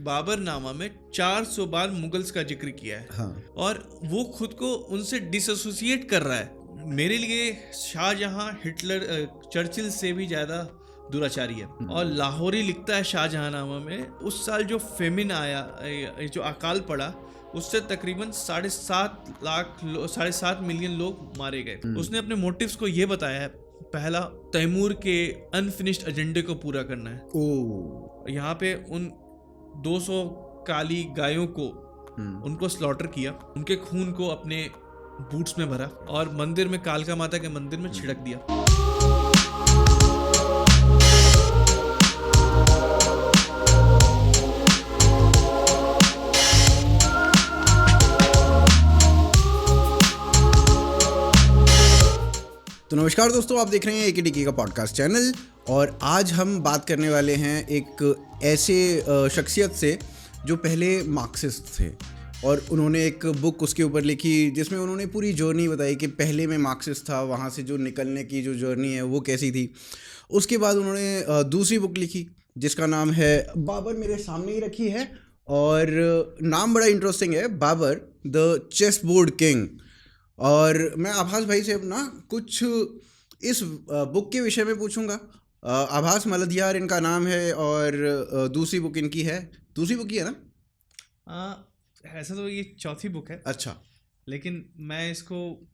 बाबरनामा में 400 बार मुगल्स का जिक्र किया है। हाँ। और वो खुद को उनसे डिसोसिएट कर रहा है। मेरे लिए शाहजहां हिटलर चर्चिल से भी ज़्यादा दुराचारी है। और लाहौरी लिखता है शाहजहांनामा में, उस साल जो फेमिन आया, जो अकाल पड़ा, उससे तकरीबन 7.5 मिलियन लोग मारे गए। उसने अपने मोटिव्स को ये बताया है, पहला, तैमूर के अनफिनिश्ड एजेंडे को पूरा करना है। यहाँ पे उन 200 काली गायों को उनको स्लॉटर किया, उनके खून को अपने बूट्स में भरा और मंदिर में, कालका माता के मंदिर में छिड़क दिया। तो नमस्कार दोस्तों, आप देख रहे हैं एकेडीके का पॉडकास्ट चैनल और आज हम बात करने वाले हैं एक ऐसे शख्सियत से जो पहले मार्क्सिस्ट थे और उन्होंने एक बुक उसके ऊपर लिखी जिसमें उन्होंने पूरी जर्नी बताई कि पहले मैं मार्क्सिस्ट था, वहाँ से जो निकलने की जो जर्नी है वो कैसी थी। उसके बाद उन्होंने दूसरी बुक लिखी जिसका नाम है बाबर, मेरे सामने ही रखी है और नाम बड़ा इंटरेस्टिंग है, Babur the chessboard king. और मैं आभास भाई से अपना कुछ इस बुक के विषय में पूछूंगा। आभास मलधियार इनका नाम है और दूसरी बुक इनकी है, दूसरी बुक ही है ना? ऐसा तो ये चौथी बुक है। अच्छा। लेकिन मैं इसको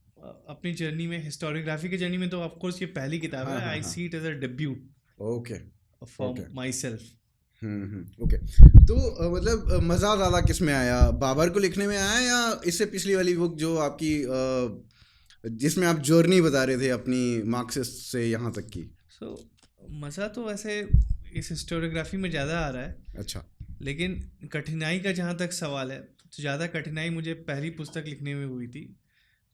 अपनी जर्नी में, हिस्टोरियोग्राफी की जर्नी में, तो ऑफ कोर्स ये पहली किताब है। I see it as a debut okay for myself. Okay. तो मतलब मज़ा ज़्यादा किस में आया, बाबर को लिखने में आया या इससे पिछली वाली बुक जो आपकी जिसमें आप जर्नी बता रहे थे अपनी मार्क्सिस्ट से यहाँ तक की? मज़ा तो वैसे इस हिस्टोरियोग्राफी में ज़्यादा आ रहा है। अच्छा। लेकिन कठिनाई का जहाँ तक सवाल है, तो ज़्यादा कठिनाई मुझे पहली पुस्तक लिखने में हुई थी,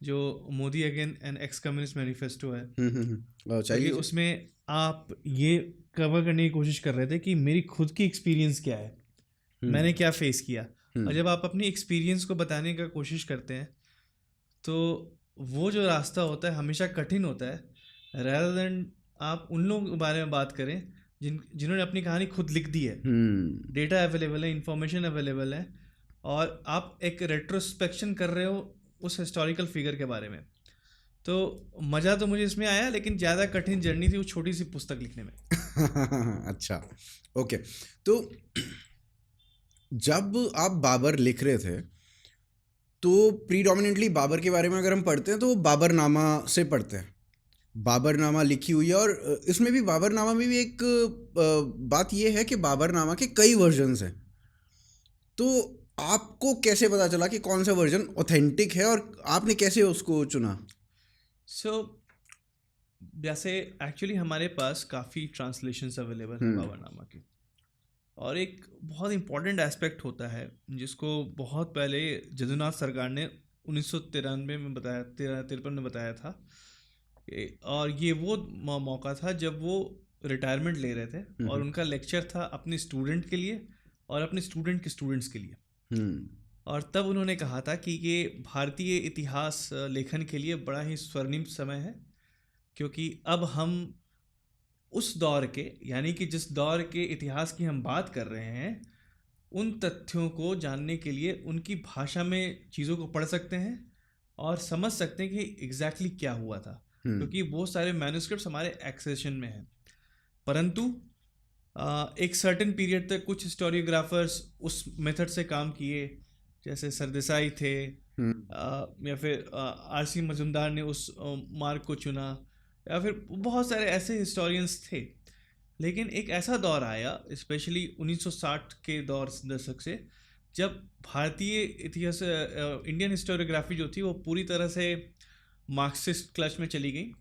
जो Modi again an ex communist manifesto है। क्योंकि उसमें आप ये कवर करने की कोशिश कर रहे थे कि मेरी खुद की एक्सपीरियंस क्या है, मैंने क्या फेस किया। और जब आप अपनी एक्सपीरियंस को बताने का कोशिश करते हैं तो वो जो रास्ता होता है हमेशा कठिन होता है, rather than आप उन लोगों के बारे में बात करें जिन्होंने अपनी कहानी खुद लिख दी है। डेटा अवेलेबल है, इंफॉर्मेशन अवेलेबल है, और आप एक रेट्रोस्पेक्शन कर रहे हो उस हिस्टोरिकल फिगर के बारे में। तो मज़ा तो मुझे इसमें आया, लेकिन ज़्यादा कठिन जर्नी थी वो छोटी सी पुस्तक लिखने में। अच्छा, ओके। तो जब आप बाबर लिख रहे थे तो प्रीडोमिनेंटली बाबर के बारे में अगर हम पढ़ते हैं तो बाबरनामा से पढ़ते हैं। बाबरनामा लिखी हुई है और इसमें भी बाबरनामा में भी एक बात ये है कि बाबरनामा के कई वर्जन्स हैं। तो आपको कैसे पता चला कि कौन सा वर्जन ऑथेंटिक है और आपने कैसे उसको चुना? जैसे एक्चुअली हमारे पास काफ़ी ट्रांसलेशंस अवेलेबल हैं बाबरनामा के, और एक बहुत इम्पॉर्टेंट एस्पेक्ट होता है जिसको बहुत पहले जदुनाथ सरकार ने 1993 में बताया, 53 में बताया था। और ये वो मौका था जब वो रिटायरमेंट ले रहे थे और उनका लेक्चर था अपने स्टूडेंट के लिए और अपने स्टूडेंट के स्टूडेंट्स के लिए। और तब उन्होंने कहा था कि ये भारतीय इतिहास लेखन के लिए बड़ा ही स्वर्णिम समय है, क्योंकि अब हम उस दौर के, यानी कि जिस दौर के इतिहास की हम बात कर रहे हैं, उन तथ्यों को जानने के लिए उनकी भाषा में चीज़ों को पढ़ सकते हैं और समझ सकते हैं कि एग्जैक्टली क्या हुआ था, क्योंकि बहुत सारे मैन्युस्क्रिप्ट्स हमारे एक्सेशन में हैं। परंतु एक सर्टेन पीरियड तक कुछ हिस्टोरियोग्राफर्स उस मेथड से काम किए, जैसे सरदेसाई थे या फिर आरसी मजुमदार ने उस मार्ग को चुना, या फिर बहुत सारे ऐसे हिस्टोरियंस थे। लेकिन एक ऐसा दौर आया, स्पेशली 1960 के दशक से, जब भारतीय इतिहास, इंडियन हिस्टोरियोग्राफी जो थी वो पूरी तरह से मार्क्सिस्ट क्लच में चली गई,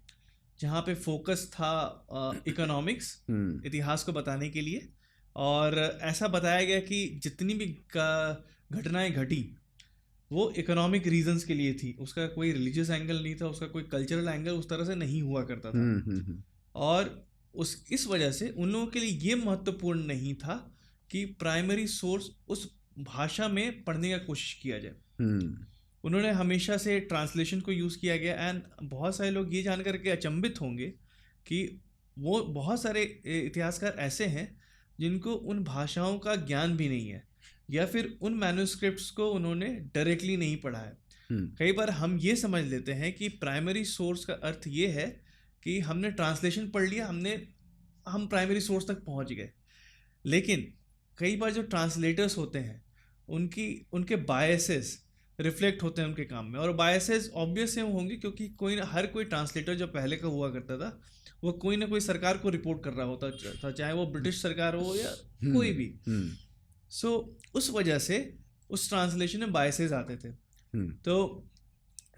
जहाँ पे फोकस था इकोनॉमिक्स, इतिहास को बताने के लिए। और ऐसा बताया गया कि जितनी भी घटनाएं घटी वो इकोनॉमिक रीजंस के लिए थी, उसका कोई रिलीजियस एंगल नहीं था, उसका कोई कल्चरल एंगल उस तरह से नहीं हुआ करता था। और इस वजह से उन लोगों के लिए ये महत्वपूर्ण नहीं था कि प्राइमरी सोर्स उस भाषा में पढ़ने का कोशिश किया जाए। उन्होंने हमेशा से ट्रांसलेशन को यूज़ किया गया। एंड बहुत सारे लोग ये जान करके अचंभित होंगे कि बहुत सारे इतिहासकार ऐसे हैं जिनको उन भाषाओं का ज्ञान भी नहीं है, या फिर उन मैन्युस्क्रिप्ट्स को उन्होंने डायरेक्टली नहीं पढ़ा है। कई बार हम ये समझ लेते हैं कि प्राइमरी सोर्स का अर्थ ये है कि हमने ट्रांसलेशन पढ़ लिया, हम प्राइमरी सोर्स तक पहुंच गए। लेकिन कई बार जो ट्रांसलेटर्स होते हैं उनके बायसेस रिफ्लेक्ट होते हैं उनके काम में, और बायसेस ऑब्वियस से होंगे क्योंकि हर कोई ट्रांसलेटर जो पहले का हुआ करता था वो कोई ना कोई सरकार को रिपोर्ट कर रहा होता था, चाहे वो ब्रिटिश सरकार हो या कोई भी। सो उस वजह से उस ट्रांसलेशन में बायसेस आते थे। तो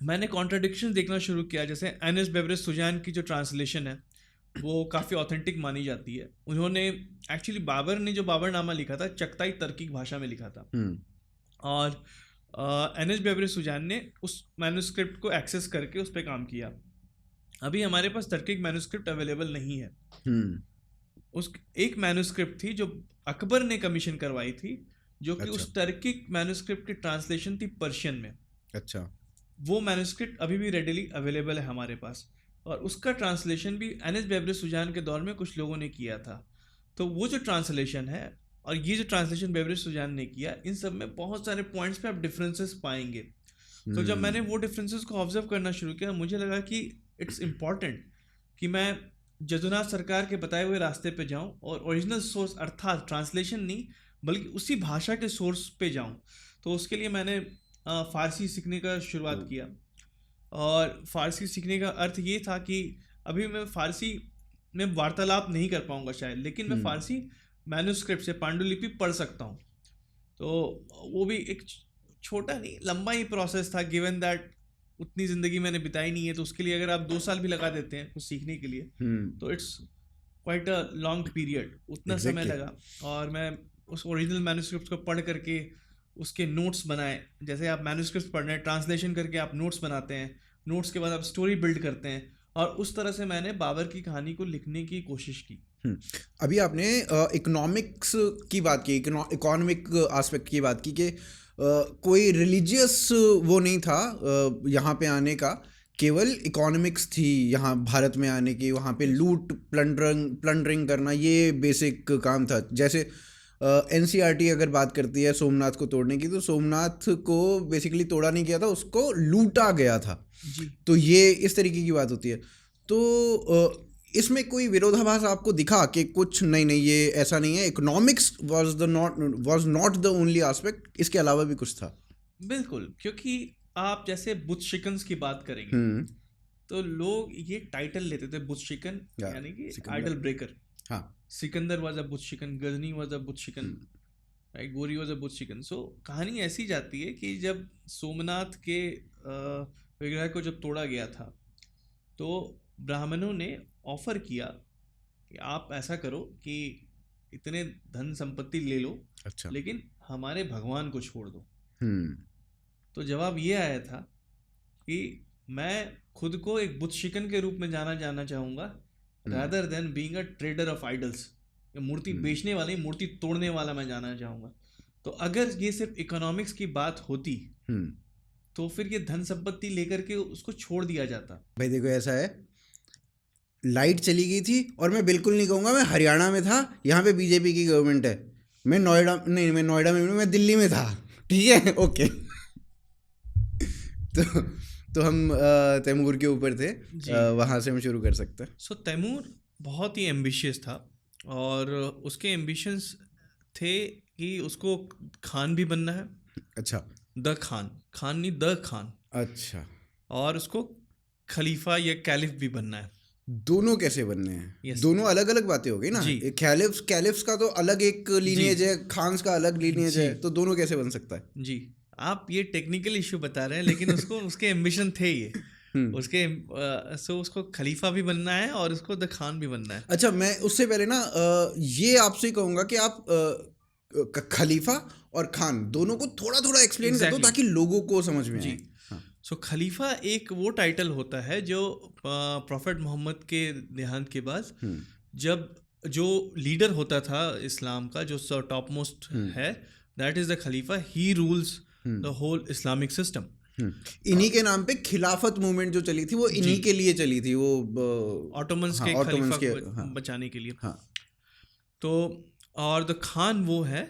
मैंने कॉन्ट्राडिक्शन देखना शुरू किया। जैसे एनिस बेवरेज सुजान की जो ट्रांसलेशन है वो काफ़ी ऑथेंटिक मानी जाती है। उन्होंने एक्चुअली बाबर ने जो बाबरनामा लिखा था चगताई तर्किक भाषा में लिखा था, और एनिस बेवरेज सुजान ने उस मैन्युस्क्रिप्ट को एक्सेस करके उस पर काम किया। अभी हमारे पास तर्किक मैन्युस्क्रिप्ट अवेलेबल नहीं है। उस एक मैन्युस्क्रिप्ट थी जो अकबर ने कमीशन करवाई थी, जो कि उस तर्किक मैन्युस्क्रिप्ट की ट्रांसलेशन थी पर्शियन में। अच्छा। वो मैन्युस्क्रिप्ट अभी भी रेडिली अवेलेबल है हमारे पास, और उसका ट्रांसलेशन भी एनिस बेवरेज सुजान के दौर में कुछ लोगों ने किया था। तो वो जो ट्रांसलेशन है और ये जो ट्रांसलेशन बेवरेज सुजान ने किया, इन सब में बहुत सारे पॉइंट्स पे आप डिफरेंसेस पाएंगे। तो जब मैंने वो डिफरेंसेस को ऑब्जर्व करना शुरू किया, मुझे लगा कि इट्स इम्पॉर्टेंट कि मैं जदुनाथ सरकार के बताए हुए रास्ते पे जाऊं और ओरिजिनल सोर्स अर्थात ट्रांसलेशन नहीं बल्कि उसी भाषा के सोर्स पे जाऊं। तो उसके लिए मैंने फ़ारसी सीखने का शुरुआत किया, और फ़ारसी सीखने का अर्थ ये था कि अभी मैं फ़ारसी में वार्तालाप नहीं कर पाऊंगा शायद, लेकिन मैं फ़ारसी मैन्युस्क्रिप्ट से पांडुलिपि पढ़ सकता हूँ। तो वो भी एक छोटा नहीं लंबा ही प्रोसेस था, गिवन दैट उतनी ज़िंदगी मैंने बिताई नहीं है। तो उसके लिए अगर आप 2 साल भी लगा देते हैं कुछ सीखने के लिए तो it's quite a long period, उतना समय लगा। और मैं उस ओरिजिनल मैन्युस्क्रिप्ट को पढ़ करके उसके नोट्स बनाए। जैसे आप मैन्युस्क्रिप्ट पढ़ रहे हैं, ट्रांसलेशन करके आप नोट्स बनाते हैं, नोट्स के बाद आप स्टोरी बिल्ड करते हैं, और उस तरह से मैंने बाबर की कहानी को लिखने की कोशिश की। अभी आपने इकोनॉमिक्स की बात की, इकोनॉमिक एस्पेक्ट की बात की कि कोई रिलीजियस वो नहीं था यहाँ पे आने का, केवल इकोनॉमिक्स थी यहाँ भारत में आने की। वहाँ पे लूट प्लंडरिंग करना ये बेसिक काम था। जैसे एनसीईआरटी अगर बात करती है सोमनाथ को तोड़ने की, तो सोमनाथ को बेसिकली तोड़ा नहीं गया था, उसको लूटा गया था जी। तो ये इस तरीके की बात होती है। तो इसमें कोई विरोधाभास आपको दिखा कि कुछ नहीं ये ऐसा नहीं है, economics was not the only aspect, इसके अलावा भी कुछ था? बिल्कुल, क्योंकि आप जैसे बुतशिकन्स की बात करेंगे तो लोग ये टाइटल लेते थे बुतशिकन, यानी कि आइडल ब्रेकर। हाँ, सिकंदर वाज अ बुतशिकन, गजनी वाज अ बुतशिकन, राइट, गोरी वाज अ बुतशिकन। सो कहानी ऐसी जाती है कि जब सोमनाथ के विग्रह को जब तोड़ा गया था तो ब्राह्मणों ने ऑफर किया कि आप ऐसा करो कि इतने धन संपत्ति ले लो, अच्छा, लेकिन हमारे भगवान को छोड़ दो। तो जवाब ये आया था कि मैं खुद को एक बुतशिकन के रूप में जाना चाहूँगा rather than being a trader of idols। मूर्ति बेचने वाले, मूर्ति तोड़ने वाला मैं जाना चाहूँगा। तो अगर ये सिर्फ इकोनॉमिक्स की बात होती तो फिर ये धन संपत्ति लेकर के उसको छोड़ दिया जाता। भाई देखो ऐसा है, लाइट चली गई थी और मैं बिल्कुल नहीं कहूँगा मैं हरियाणा में था, यहाँ पे बीजेपी की गवर्नमेंट है, मैं नोएडा में, मैं दिल्ली में था, ठीक है, ओके। तो हम तैमूर के ऊपर थे, वहाँ से हम शुरू कर सकते हैं। सो तैमूर बहुत ही एम्बिशियस था, और उसके एम्बिशंस थे कि उसको खान भी बनना है। अच्छा, द खान नहीं द खान। अच्छा, और उसको खलीफा या कैलिफ भी बनना है। दोनों कैसे बनने हैं? yes. दोनों अलग अलग बातें हो गई ना। कैलिफ्स का तो अलग एक लीनिएज है, खान्स का अलग लीनिएज है, तो दोनों कैसे बन सकता है? जी, आप ये टेक्निकल इश्यू बता रहे हैं, लेकिन उसको उसके एम्बिशन थे ये उसके उसको खलीफा भी बनना है और उसको द खान भी बनना है। अच्छा, मैं उससे पहले ना ये आपसे कहूँगा कि आप खलीफा और खान दोनों को थोड़ा थोड़ा एक्सप्लेन कर दो ताकि लोगों को समझ में आए। सो खलीफा एक वो टाइटल होता है जो प्रॉफेट मोहम्मद के देहांत के बाद जब जो लीडर होता था इस्लाम का, जो टॉप मोस्ट है, दैट इज द खलीफा, he rules the whole Islamic system. इन्हीं के नाम पे खिलाफत मूवमेंट जो चली थी वो इन्हीं के लिए चली थी, वो ऑटोमन्स के खलीफा बचाने के लिए। तो और द खान वो है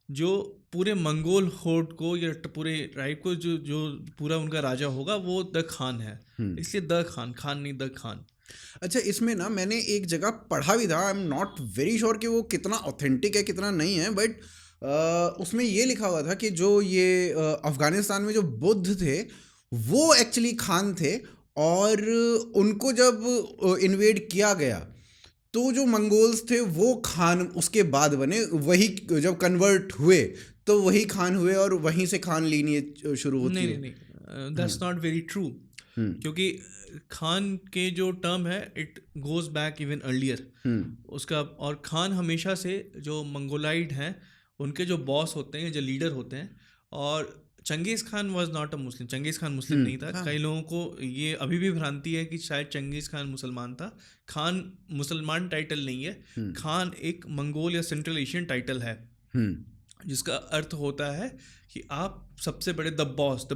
जो पूरे मंगोल होर्ड को या पूरे ट्राइब को जो जो पूरा उनका राजा होगा वो द खान है, इसलिए द खान, खान नहीं द खान। अच्छा, इसमें ना मैंने एक जगह पढ़ा भी था, आई एम नॉट वेरी श्योर कि वो कितना ऑथेंटिक है कितना नहीं है, बट उसमें ये लिखा हुआ था कि जो ये अफगानिस्तान में जो बुद्ध थे वो एक्चुअली खान थे, और उनको जब इन्वेड किया गया तो जो मंगोल्स थे वो खान उसके बाद बने, वही जब कन्वर्ट हुए तो वही खान हुए और वहीं से खान लीनियज शुरू होती है। नहीं, दैट्स नॉट वेरी ट्रू, क्योंकि खान के जो टर्म है it goes back even earlier उसका। और खान हमेशा से जो मंगोलाइड हैं उनके जो बॉस होते हैं, जो लीडर होते हैं, और Genghis Khan was not a Muslim, Genghis Khan Muslim नहीं था। कई लोगों को ये अभी भी भ्रांति है कि शायद चंगेज़ खान मुसलमान था। खान मुसलमान टाइटल नहीं है, खान एक मंगोल या सेंट्रल एशियन टाइटल है, जिसका अर्थ होता है कि आप सबसे बड़े, the boss, the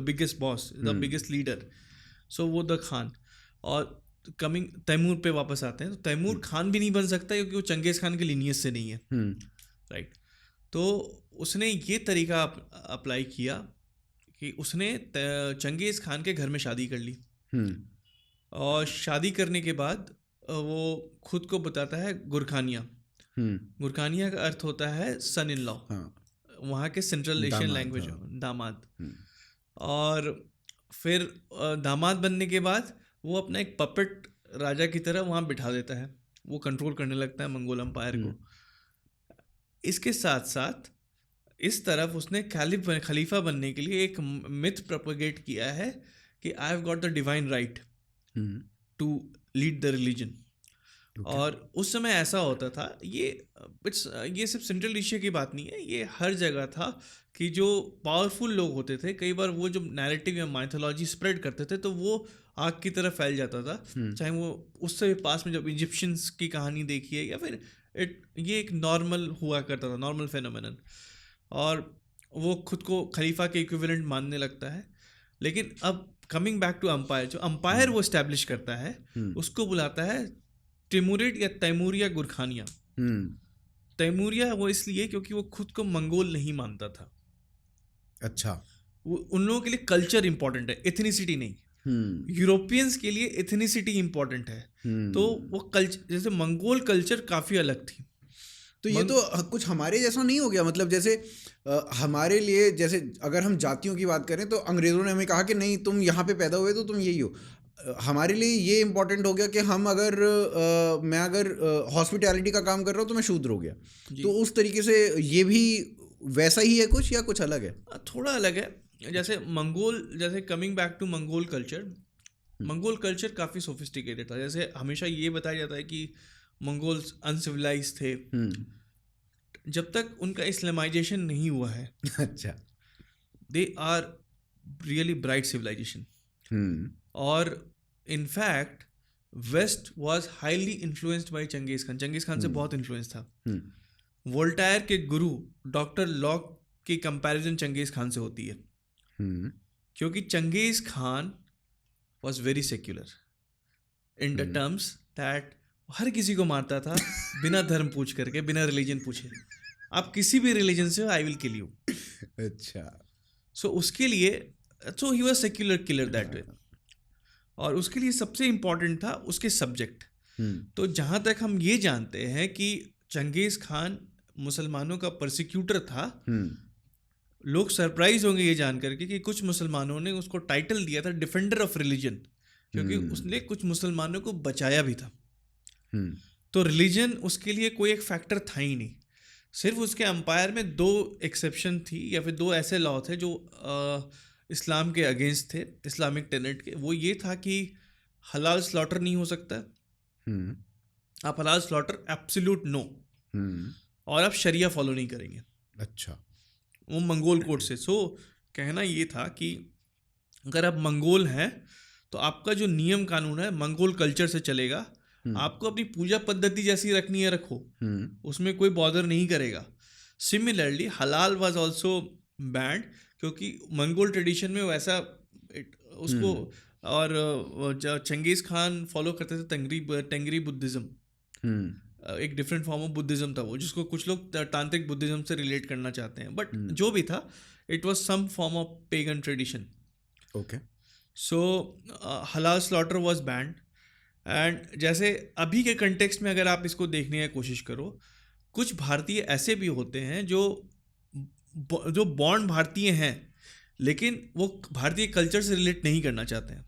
biggest leader, so वो द खान। और कमिंग तैमूर पे वापस आते हैं, तो तैमूर खान भी नहीं बन सकता क्योंकि वो चंगेज़ खान के लीनियज से नहीं है, राइट। तो उसने ये तरीका अप्लाई किया कि उसने चंगेज़ खान के घर में शादी कर ली, और शादी करने के बाद वो खुद को बताता है गुरखानिया। गुरखानिया का अर्थ होता है सन इन लॉ, वहाँ के सेंट्रल एशियन लैंग्वेज, दामाद। और फिर दामाद बनने के बाद वो अपना एक पपेट राजा की तरह वहाँ बिठा देता है, वो कंट्रोल करने लगता है मंगोल अम्पायर को। इसके साथ साथ इस तरफ उसने खलीफा बनने के लिए एक मिथ प्रोपेगेट किया है कि I have got the divine right to lead the religion. और उस समय ऐसा होता था, ये सिर्फ सेंट्रल एशिया की बात नहीं है, ये हर जगह था कि जो पावरफुल लोग होते थे, कई बार वो जो नैरेटिव या माइथोलॉजी स्प्रेड करते थे तो वो आग की तरह फैल जाता था। चाहे वो उससे पास में जब इजिप्शियंस की कहानी देखिए, या फिर ये एक नॉर्मल हुआ करता था, नॉर्मल फेनोमेनन, और वो खुद को खलीफा के इक्विवेलेंट मानने लगता है। लेकिन अब कमिंग बैक टू अम्पायर, जो अम्पायर वो एस्टैब्लिश करता है उसको बुलाता है तिमुरिड या तैमूरिया गुरखानिया। तैमूरिया वो इसलिए क्योंकि वो खुद को मंगोल नहीं मानता था। अच्छा, वो उन लोगों के लिए कल्चर इंपॉर्टेंट है, एथनिसिटी नहीं। यूरोपियंस के लिए एथनिसिटी इंपॉर्टेंट है, तो वो कल्चर, जैसे मंगोल कल्चर काफ़ी अलग थी। तो ये तो कुछ हमारे जैसा नहीं हो गया, मतलब जैसे हमारे लिए, जैसे अगर हम जातियों की बात करें तो अंग्रेज़ों ने हमें कहा कि नहीं तुम यहाँ पे पैदा हुए तो तुम यही हो। हमारे लिए ये इम्पोर्टेंट हो गया कि हम अगर मैं अगर हॉस्पिटैलिटी का काम कर रहा हूँ तो मैं शूद्र हो गया। तो उस तरीके से ये भी वैसा ही है कुछ, या कुछ अलग है? थोड़ा अलग है। जैसे मंगोल, जैसे coming back to Mongol culture काफ़ी सोफिस्टिकेटेड था। जैसे हमेशा ये बताया जाता है कि मंगोल्स अनसिविलाइज थे जब तक उनका इस्लामाइजेशन नहीं हुआ है। अच्छा, they are really bright civilisation. और in fact west was highly influenced by Genghis Khan से बहुत इन्फ्लुएंस था। वोल्टायर के गुरु डॉक्टर लॉक की कंपैरिजन चंगेज़ खान से होती है, क्योंकि Genghis Khan was very secular in the terms that हर किसी को मारता था बिना धर्म पूछ करके, बिना रिलीजन पूछे। आप किसी भी रिलीजन से हो, आई विल किल यू। अच्छा, सो उसके लिए, so he was secular killer that way. और उसके लिए सबसे इम्पॉर्टेंट था उसके सब्जेक्ट। तो जहाँ तक हम ये जानते हैं कि चंगेज़ खान मुसलमानों का परसिक्यूटर था, लोग सरप्राइज होंगे ये जान करके कि कुछ मुसलमानों ने उसको टाइटल दिया था डिफेंडर ऑफ रिलीजन, क्योंकि उसने कुछ मुसलमानों को बचाया भी था। तो रिलीजन उसके लिए कोई एक फैक्टर था ही नहीं। सिर्फ उसके अंपायर में 2 एक्सेप्शन थी, या फिर 2 ऐसे लॉ थे जो इस्लाम के अगेंस्ट थे, इस्लामिक टेनेट के। वो ये था कि हलाल स्लॉटर नहीं हो सकता, आप हलाल स्लॉटर एब्सोल्यूट नो, और आप शरिया फॉलो नहीं करेंगे। अच्छा, वो मंगोल कोड से। सो कहना ये था कि अगर आप मंगोल हैं तो आपका जो नियम कानून है मंगोल कल्चर से चलेगा। आपको अपनी पूजा पद्धति जैसी रखनी है, रखो, उसमें कोई बॉदर नहीं करेगा। सिमिलरली हलाल वाज आल्सो बैंड, क्योंकि मंगोल ट्रेडिशन में वैसा उसको, और चंगेज़ खान फॉलो करते थे टेंगरी बुद्धिज़्म। एक डिफरेंट फॉर्म ऑफ बुद्धिज्म था वो, जिसको कुछ लोग तांत्रिक बुद्धिज्म से रिलेट करना चाहते हैं, बट जो भी था it was some form of pagan tradition. Okay. So halal slaughter was band. And जैसे अभी के कंटेक्स्ट में अगर आप इसको देखने की कोशिश करो, कुछ भारतीय ऐसे भी होते हैं जो बॉर्न भारतीय हैं लेकिन वो भारतीय कल्चर से रिलेट नहीं करना चाहते हैं,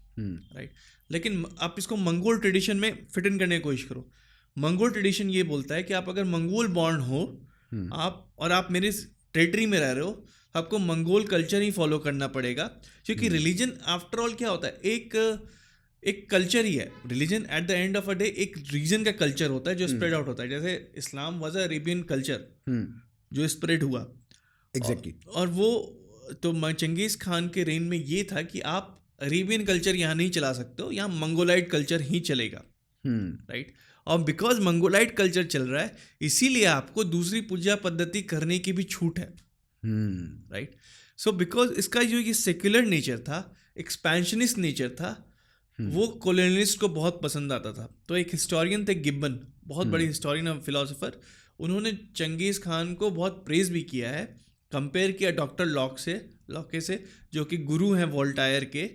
राइट. लेकिन आप इसको मंगोल ट्रेडिशन में फिट इन करने की कोशिश करो. मंगोल ट्रेडिशन ये बोलता है कि आप अगर मंगोल बॉर्न हो आप मेरे टेरिटरी में रह रहे हो, आपको मंगोल कल्चर ही फॉलो करना पड़ेगा, क्योंकि रिलीजन आफ्टर ऑल क्या होता है, एक कल्चर ही है. Religion at the end of a day एक रीजन का कल्चर होता है जो स्प्रेड आउट होता है. जैसे इस्लाम वाज अ अरेबियन कल्चर जो स्प्रेड हुआ. एग्जैक्टली. और वो तो चंगेज खान के रेन में ये था कि आप अरेबियन कल्चर यहाँ नहीं चला सकते हो, यहाँ मंगोलाइट कल्चर ही चलेगा, राइट. और बिकॉज मंगोलाइट कल्चर चल रहा है इसीलिए आपको दूसरी पूजा पद्धति करने की भी छूट है, राइट. सो बिकॉज इसका जो ये सेक्युलर नेचर था, एक्सपेंशनिस्ट नेचर था, वो कॉलोनियलिस्ट को बहुत पसंद आता था. तो एक हिस्टोरियन थे गिब्बन, बहुत बड़ी हिस्टोरियन और फिलोसोफर, उन्होंने चंगेज़ खान को बहुत प्रेज भी किया है, कंपेयर किया डॉक्टर लॉके से जो कि गुरु हैं वोल्टायर के,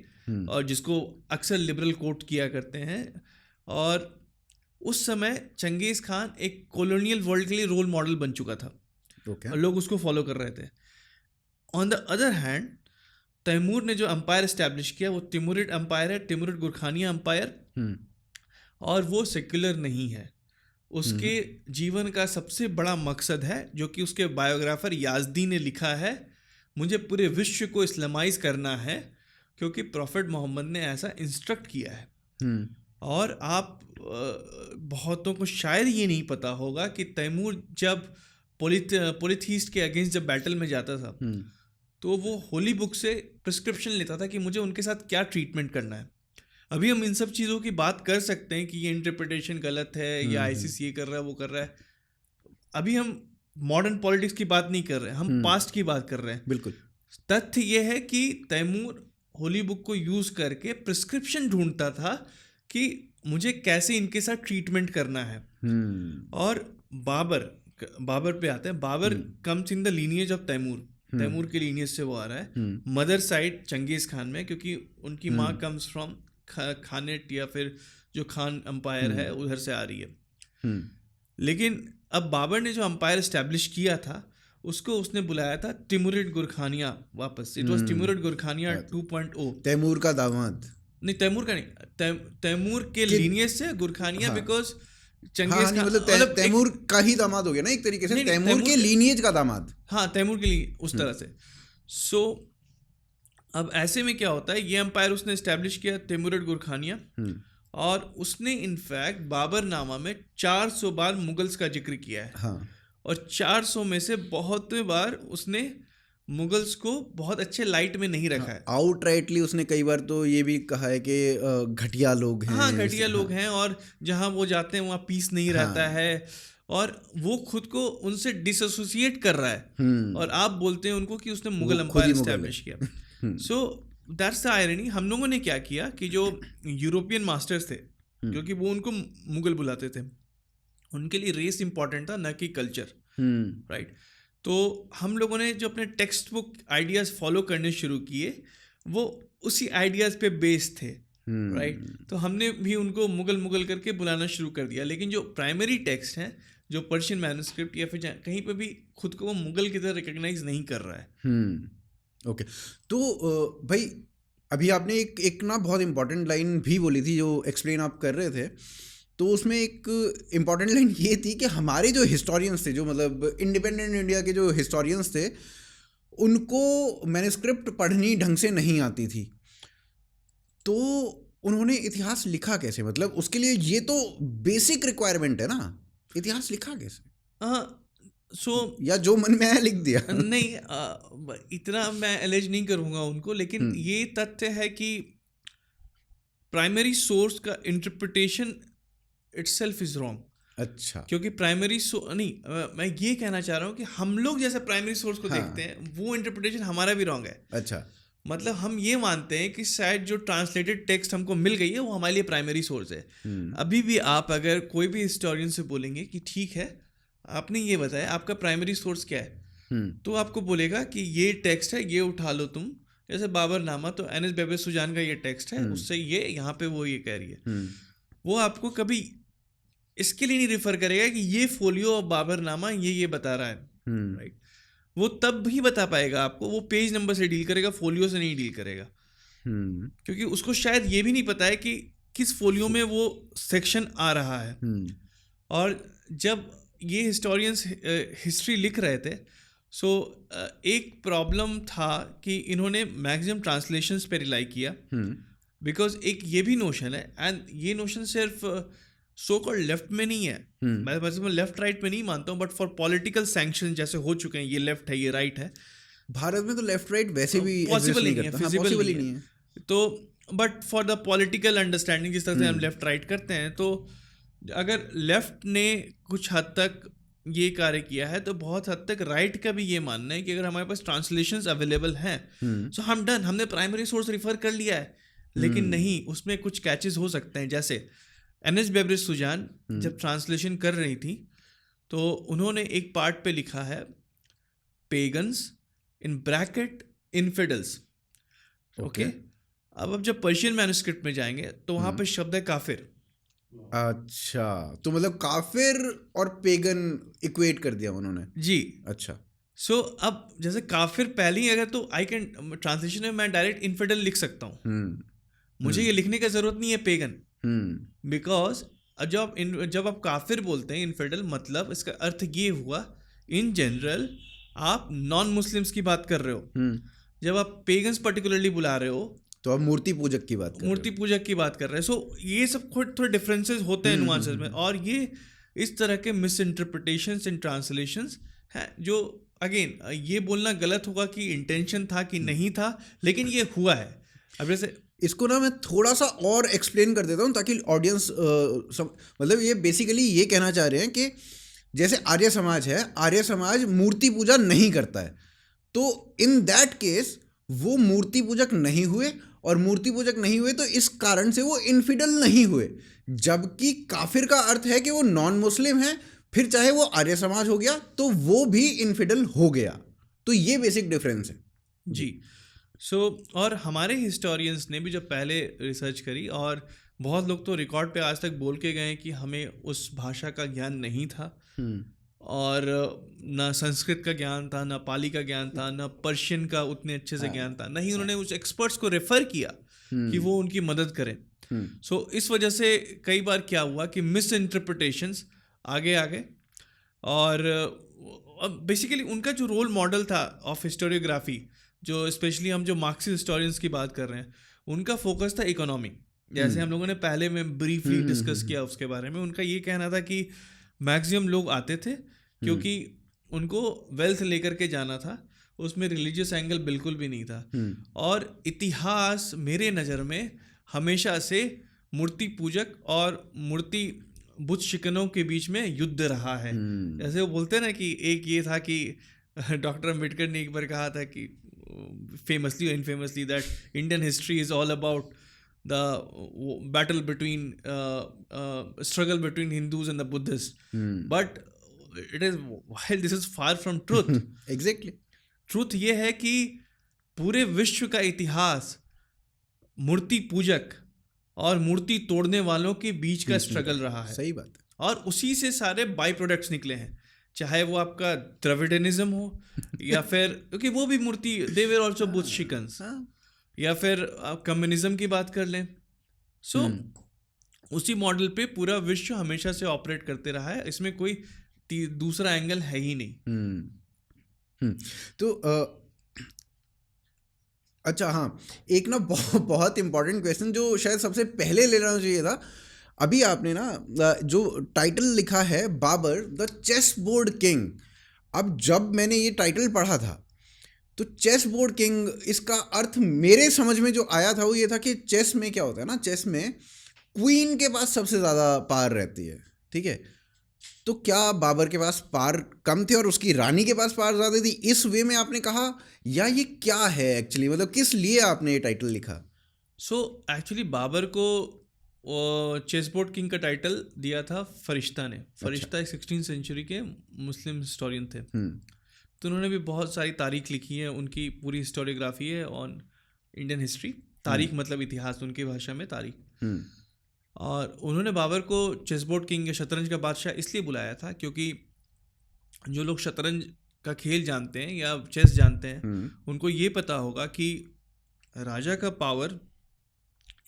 और जिसको अक्सर लिबरल कोट किया करते हैं. और उस समय चंगेज़ खान एक कॉलोनियल वर्ल्ड के लिए रोल मॉडल बन चुका था, और लोग उसको फॉलो कर रहे थे. On the other hand Timur ने जो एम्पायर इस्टेब्लिश किया वो तिमुरिड एम्पायर है, तिमुरिड गुरखानिया एम्पायर, और वो सेक्युलर नहीं है. उसके जीवन का सबसे बड़ा मकसद है जो कि उसके बायोग्राफर याजदी ने लिखा है, मुझे पूरे विश्व को इस्लामाइज करना है क्योंकि प्रॉफिट मोहम्मद ने ऐसा इंस्ट्रक्ट किया है. और आप बहुतों को शायद ये नहीं पता होगा कि तैमूर जब पोलिथीस्ट के अगेंस्ट जब बैटल में जाता था तो वो होली बुक से प्रिस्क्रिप्शन लेता था कि मुझे उनके साथ क्या ट्रीटमेंट करना है. अभी हम इन सब चीज़ों की बात कर सकते हैं कि ये इंटरप्रिटेशन गलत है या आईसीस ये कर रहा है वो कर रहा है. अभी हम मॉडर्न पॉलिटिक्स की बात नहीं कर रहे हैं, हम पास्ट की बात कर रहे हैं. बिल्कुल. तथ्य ये है कि तैमूर होली बुक को यूज़ करके प्रिस्क्रिप्शन ढूंढता था कि मुझे कैसे इनके साथ ट्रीटमेंट करना है. और बाबर पे आते हैं. Babur comes in the lineage of Timur के लीनिएज से वो आ रहा है. मदर साइड चंगेज़ खान में, क्योंकि उनकी माँ कम्स फ्रॉम खानेट या फिर जो खान एम्पायर है उधर से आ रही है. लेकिन अब बाबर ने जो एम्पायर इस्टेब्लिश किया था उसको उसने बुलाया था तिमुरिड गुरखानिया वापस. It was Timurid Gurkhania 2.0. Timur का दामाद नहीं, तैमूर का नहीं, तैमूर के लीनिएज से गुरखानिया, बिकॉज चंगेज़ खान मतलब तैमूर का ही दामाद हो गया ना एक तरीके से, तैमूर के लीनिएज का दामाद. हाँ, तैमूर के लिए उस तरह से. सो अब ऐसे में क्या होता है, ये एम्पायर उसने इस्टेब्लिश किया तिमुरिड गुरखानिया, और उसने इनफैक्ट बाबर नामा में 400 बार मुगल्स का जिक्र किया है. हाँ. और 400 में से बहुत बार उसने मुगल्स को बहुत अच्छे लाइट में नहीं रखा है. आउटराइटली उसने कई बार तो ये भी कहा है कि घटिया लोग हैं. हाँ, घटिया लोग हैं, और जहाँ वो जाते हैं वहाँ पीस नहीं रहता है, और वो खुद को उनसे डिसोसिएट कर रहा है, और आप बोलते हैं उनको कि उसने मुगल एम्पायर इस्टेब्लिश किया. So that's the irony. हम लोगों ने क्या किया कि जो यूरोपियन मास्टर्स थे, क्योंकि वो उनको मुगल बुलाते थे, उनके लिए रेस इंपॉर्टेंट था न कि कल्चर, राइट. तो हम लोगों ने जो अपने टेक्स्ट बुक आइडियाज़ फॉलो करने शुरू किए वो उसी आइडियाज़ पे बेस्ड थे, राइट. तो हमने भी उनको मुगल करके बुलाना शुरू कर दिया. लेकिन जो प्राइमरी टेक्स्ट हैं, जो पर्शियन मैन्युस्क्रिप्ट या फिर कहीं पे भी खुद को वो मुगल की तरह रिकॉग्नाइज नहीं कर रहा है. ओके. तो भाई अभी आपने एक ना बहुत इंपॉर्टेंट लाइन भी बोली थी जो एक्सप्लेन आप कर रहे थे, तो उसमें एक इम्पॉर्टेंट लाइन ये थी कि हमारे जो हिस्टोरियंस थे, जो मतलब इंडिपेंडेंट इंडिया के जो हिस्टोरियंस थे, उनको मैन्युस्क्रिप्ट पढ़नी ढंग से नहीं आती थी. तो उन्होंने इतिहास लिखा कैसे? मतलब उसके लिए ये तो बेसिक रिक्वायरमेंट है ना, इतिहास लिखा कैसे? या जो मन में आया लिख दिया? नहीं, इतना मैं एलिज नहीं करूँगा उनको, लेकिन ये तथ्य है कि प्राइमरी सोर्स का इंटरप्रिटेशन इटसेल्फ इज रॉन्ग. अच्छा. क्योंकि प्राइमरी नहीं, मैं ये कहना चाह रहा हूँ कि हम लोग जैसे प्राइमरी सोर्स को देखते हैं वो इंटरप्रिटेशन हमारा भी रॉन्ग है. अच्छा. मतलब हम ये मानते हैं कि शायद जो ट्रांसलेटेड टेक्स्ट हमको मिल गई है वो हमारे लिए प्राइमरी सोर्स है। अभी भी आप अगर कोई भी हिस्टोरियन से बोलेंगे कि ठीक है आपने ये बताया आपका प्राइमरी सोर्स क्या है, तो आपको बोलेगा कि ये टेक्स्ट है, ये उठा लो तुम। जैसे बाबरनामा तो एनएस बेबे सुजान का ये टेक्स्ट है, उससे ये यहाँ पे वो ये कह रही है। वो आपको कभी इसके लिए नहीं रिफर करेगा कि ये फोलियो ऑफ बाबरनामा ये बता रहा है, राइट। वो तब भी बता पाएगा आपको, वो पेज नंबर से डील करेगा, फोलियो से नहीं डील करेगा। क्योंकि उसको शायद ये भी नहीं पता है कि किस फोलियो में वो सेक्शन आ रहा है। और जब ये हिस्टोरियंस हिस्ट्री लिख रहे थे, सो एक प्रॉब्लम था कि इन्होंने मैक्सिमम ट्रांसलेशंस पे रिलाई किया, बिकॉज एक ये भी नोशन है, एंड ये नोशन सिर्फ सो कॉल्ड लेफ्ट में नहीं है। मैं लेफ्ट राइट में नहीं मानता हूँ, बट फॉर पॉलिटिकल सैंक्शन जैसे हो चुके हैं, ये लेफ्ट है ये राइट है। भारत में तो लेफ्ट राइट वैसे भी पॉसिबल नहीं है, फिजिबल नहीं है। तो but for the political understanding जिस तरह से हम लेफ्ट राइट करते हैं, तो अगर लेफ्ट ने कुछ हद तक ये कार्य किया है, तो बहुत हद तक राइट का भी ये मानना है कि अगर हमारे पास ट्रांसलेशंस अवेलेबल हैं, सो हम डन, हमने प्राइमरी सोर्स रिफर कर लिया है। लेकिन नहीं, उसमें कुछ कैचेस हो सकते हैं। जैसे एनएस बेबे सुजान जब ट्रांसलेशन कर रही थी, तो उन्होंने एक पार्ट पे लिखा है pagans in bracket infidels, okay. अब जब पर्शियन मैन्युस्क्रिप्ट में जाएंगे तो वहां पे शब्द है काफिर। अच्छा, तो मतलब काफिर और पेगन इक्वेट कर दिया उन्होंने जी। अच्छा, सो अब जैसे काफिर पहले ही, अगर तो आई कैन ट्रांसलेशन में मैं डायरेक्ट इनफिडल लिख सकता हूँ, मुझे ये लिखने का जरूरत नहीं है पेगन, बिकॉज जब आप काफिर बोलते हैं इनफिडल, मतलब इसका अर्थ ये हुआ इन जनरल आप नॉन मुस्लिम्स की बात कर रहे हो। जब आप पेगन्स पर्टिकुलरली बुला रहे हो तो आप मूर्ति पूजक की बात कर रहे हैं। सो ये सब थोड़े डिफरेंसेस होते हैं नुआंसेस में, और ये इस तरह के मिस इंटरप्रिटेशंस इन ट्रांसलेशंस हैं, जो अगेन ये बोलना गलत होगा कि इंटेंशन था कि नहीं था, लेकिन ये हुआ है। अब जैसे इसको ना मैं थोड़ा सा और एक्सप्लेन कर देता हूँ ताकि ऑडियंस मतलब ये बेसिकली ये कहना चाह रहे हैं कि जैसे आर्य समाज है, आर्य समाज मूर्ति पूजा नहीं करता है, तो इन दैट केस वो मूर्ति पूजक नहीं हुए, और मूर्ति पूजक नहीं हुए तो इस कारण से वो इनफिडल नहीं हुए। जबकि काफिर का अर्थ है कि वो नॉन मुस्लिम है, फिर चाहे वो आर्य समाज हो गया तो वो भी इनफिडल हो गया। तो ये बेसिक डिफरेंस है जी। सो और हमारे हिस्टोरियंस ने भी जब पहले रिसर्च करी, और बहुत लोग तो रिकॉर्ड पे आज तक बोल के गए कि हमें उस भाषा का ज्ञान नहीं था, और ना संस्कृत का ज्ञान था, ना पाली का ज्ञान था, ना पर्शियन का उतने अच्छे से ज्ञान था, नहीं उन्होंने उस एक्सपर्ट्स को रेफर किया कि वो उनकी मदद करें। सो इस वजह से कई बार क्या हुआ कि मिस इंटरप्रिटेशंस आगे आ गए, और बेसिकली उनका जो रोल मॉडल था ऑफ हिस्टोरियोग्राफी, जो स्पेशली हम जो मार्क्सिस्ट हिस्टोरियंस की बात कर रहे हैं, उनका फोकस था इकोनॉमी। जैसे हम लोगों ने पहले में ब्रीफली डिस्कस किया उसके बारे में, उनका ये कहना था कि मैक्सिमम लोग आते थे क्योंकि उनको वेल्थ लेकर के जाना था, उसमें रिलीजियस एंगल बिल्कुल भी नहीं था। और इतिहास मेरे नज़र में हमेशा से मूर्ति पूजक और मूर्ति बुत शिकनों के बीच में युद्ध रहा है। जैसे वो बोलते हैं ना कि एक ये था कि डॉक्टर अम्बेडकर ने एक बार कहा था कि फेमसली और infamously that Indian history is all about the battle between struggle between Hindus and the Buddhists, but it is, while this is far from truth, exactly, truth ये है कि पूरे विश्व का इतिहास मूर्ति पूजक और मूर्ति तोड़ने वालों के बीच का स्ट्रगल रहा है। सही बात है। और उसी से सारे बाई प्रोडक्ट्स निकले हैं, चाहे वो आपका द्रविडियनिज्म हो या फिर क्योंकि वो भी मूर्ति, they were also Buddha शिकन्स, या फिर आप कम्युनिज्म की बात कर लें। सो उसी मॉडल पे पूरा विश्व हमेशा से ऑपरेट करते रहा है, इसमें कोई दूसरा एंगल है ही नहीं। तो अच्छा हाँ, एक ना बहुत इंपॉर्टेंट क्वेश्चन जो शायद सबसे पहले ले लेना चाहिए था। अभी आपने ना जो टाइटल लिखा है Babur the chessboard king, अब जब मैंने ये टाइटल पढ़ा था तो चेस बोर्ड किंग, इसका अर्थ मेरे समझ में जो आया था वो ये था कि चेस में क्या होता है ना, चेस में क्वीन के पास सबसे ज़्यादा पावर रहती है, ठीक है। तो क्या बाबर के पास पार कम थे और उसकी रानी के पास पार ज्यादा थी, इस वे में आपने कहा, या ये क्या है एक्चुअली, मतलब किस लिए आपने ये टाइटल लिखा? सो एक्चुअली बाबर को चेस बोर्ड किंग का टाइटल दिया था फरिश्ता ने। फरिश्ता एक 16th सेंचुरी के मुस्लिम हिस्टोरियन थे। तो उन्होंने भी बहुत सारी तारीख लिखी है, उनकी पूरी हिस्टोरियोग्राफी है ऑन इंडियन हिस्ट्री। तारीख मतलब इतिहास, उनकी भाषा में तारीख। और उन्होंने बाबर को चेस बोर्ड किंग या शतरंज का बादशाह इसलिए बुलाया था क्योंकि जो लोग शतरंज का खेल जानते हैं या चेस जानते हैं उनको ये पता होगा कि राजा का पावर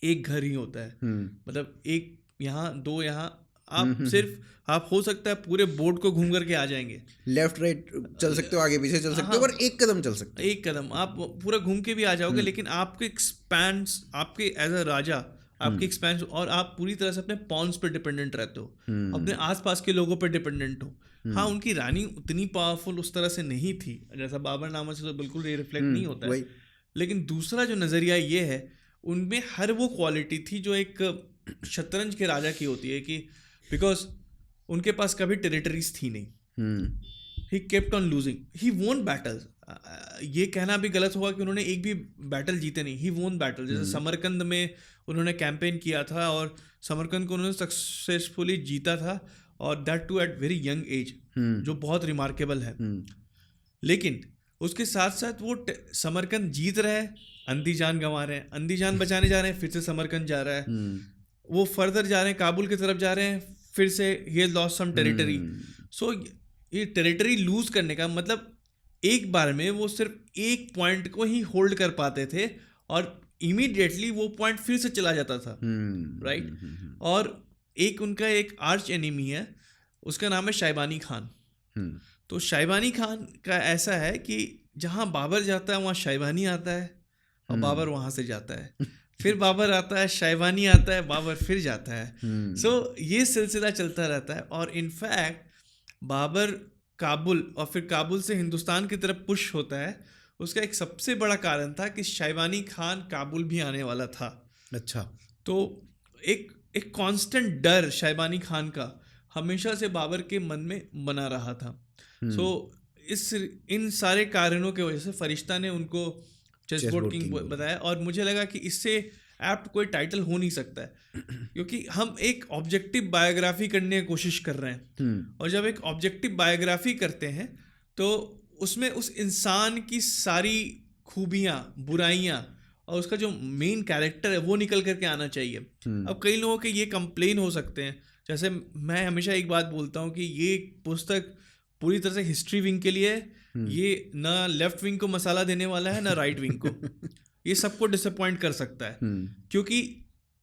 एक घर ही होता है। मतलब एक यहाँ, दो यहाँ, आप सिर्फ आप हो सकता है पूरे बोर्ड को घूम करके आ जाएंगे, लेफ्ट राइट चल सकते हो, आगे पीछे चल सकते हो, पर एक कदम चल सकते हो, एक कदम आप पूरा घूम के भी आ जाओगे, लेकिन आपके एक्सपेंस, आपके एज अ राजा आपके एक्सपेंस, और आप पूरी तरह से अपने पॉन्स पे डिपेंडेंट रहते हो, अपने आसपास के लोगों पे डिपेंडेंट हो। हाँ, उनकी रानी उतनी पावरफुल उस तरह से नहीं थी जैसा बाबरनामा से तो बिल्कुल ये रिफ्लेक्ट नहीं होता है। लेकिन दूसरा जो नज़रिया ये है, उनमें हर वो क्वालिटी थी जो एक शतरंज के राजा की होती है, कि बिकॉज उनके पास कभी टेरिटरीज थी नहीं। ही केप्ट ऑन लूजिंग, ही वोन बैटल्स। ये कहना भी गलत होगा कि उन्होंने एक भी बैटल जीते नहीं, ही वोन बैटल। जैसे समरकंद में उन्होंने कैंपेन किया था और समरकंद को उन्होंने सक्सेसफुली जीता था, और that too at very young age, जो बहुत रिमार्केबल है। लेकिन उसके साथ साथ वो समरकंद जीत रहे हैं, अंधी जान गंवा रहे हैं, अंधी जान बचाने जा रहे हैं, फिर से समरकंद जा रहा है, वो फर्दर जा रहे हैं, काबुल की तरफ जा रहे हैं, फिर से ही लॉस्ट सम टेरिटरी। सो ये टेरिटरी लूज करने का मतलब एक बार में वो सिर्फ एक पॉइंट को ही होल्ड कर पाते थे और इमीडिएटली वो पॉइंट फिर से चला जाता था, राइट। और एक उनका एक आर्च एनिमी है, उसका नाम है शाइबानी खान। तो शाइबानी खान का ऐसा है कि जहाँ बाबर जाता है वहाँ शाइबानी आता है, और बाबर वहाँ से जाता है, फिर बाबर आता है, शाइबानी आता है, बाबर फिर जाता है। सो ये सिलसिला चलता रहता है। और इनफैक्ट बाबर काबुल और फिर काबुल से हिंदुस्तान की तरफ पुश होता है, उसका एक सबसे बड़ा कारण था कि शाइबानी खान काबुल भी आने वाला था। अच्छा। तो एक कांस्टेंट डर शाइबानी खान का हमेशा से बाबर के मन में बना रहा था। सो इन सारे कारणों के वजह से फरिश्ता ने उनको चेस बोर्ड किंग बताया, और मुझे लगा कि इससे एप्ट कोई टाइटल हो नहीं सकता है, क्योंकि हम एक ऑब्जेक्टिव बायोग्राफी करने की कोशिश कर रहे हैं, और जब एक ऑब्जेक्टिव बायोग्राफी करते हैं तो उसमें उस इंसान की सारी खूबियाँ, बुराइयाँ और उसका जो मेन कैरेक्टर है वो निकल करके आना चाहिए। अब कई लोगों के ये कंप्लेन हो सकते हैं, जैसे मैं हमेशा एक बात बोलता हूँ कि ये पुस्तक पूरी तरह से हिस्ट्री विंग के लिए है, ये ना लेफ्ट विंग को मसाला देने वाला है ना राइट विंग को। ये सबको डिसअपॉइंट कर सकता है, क्योंकि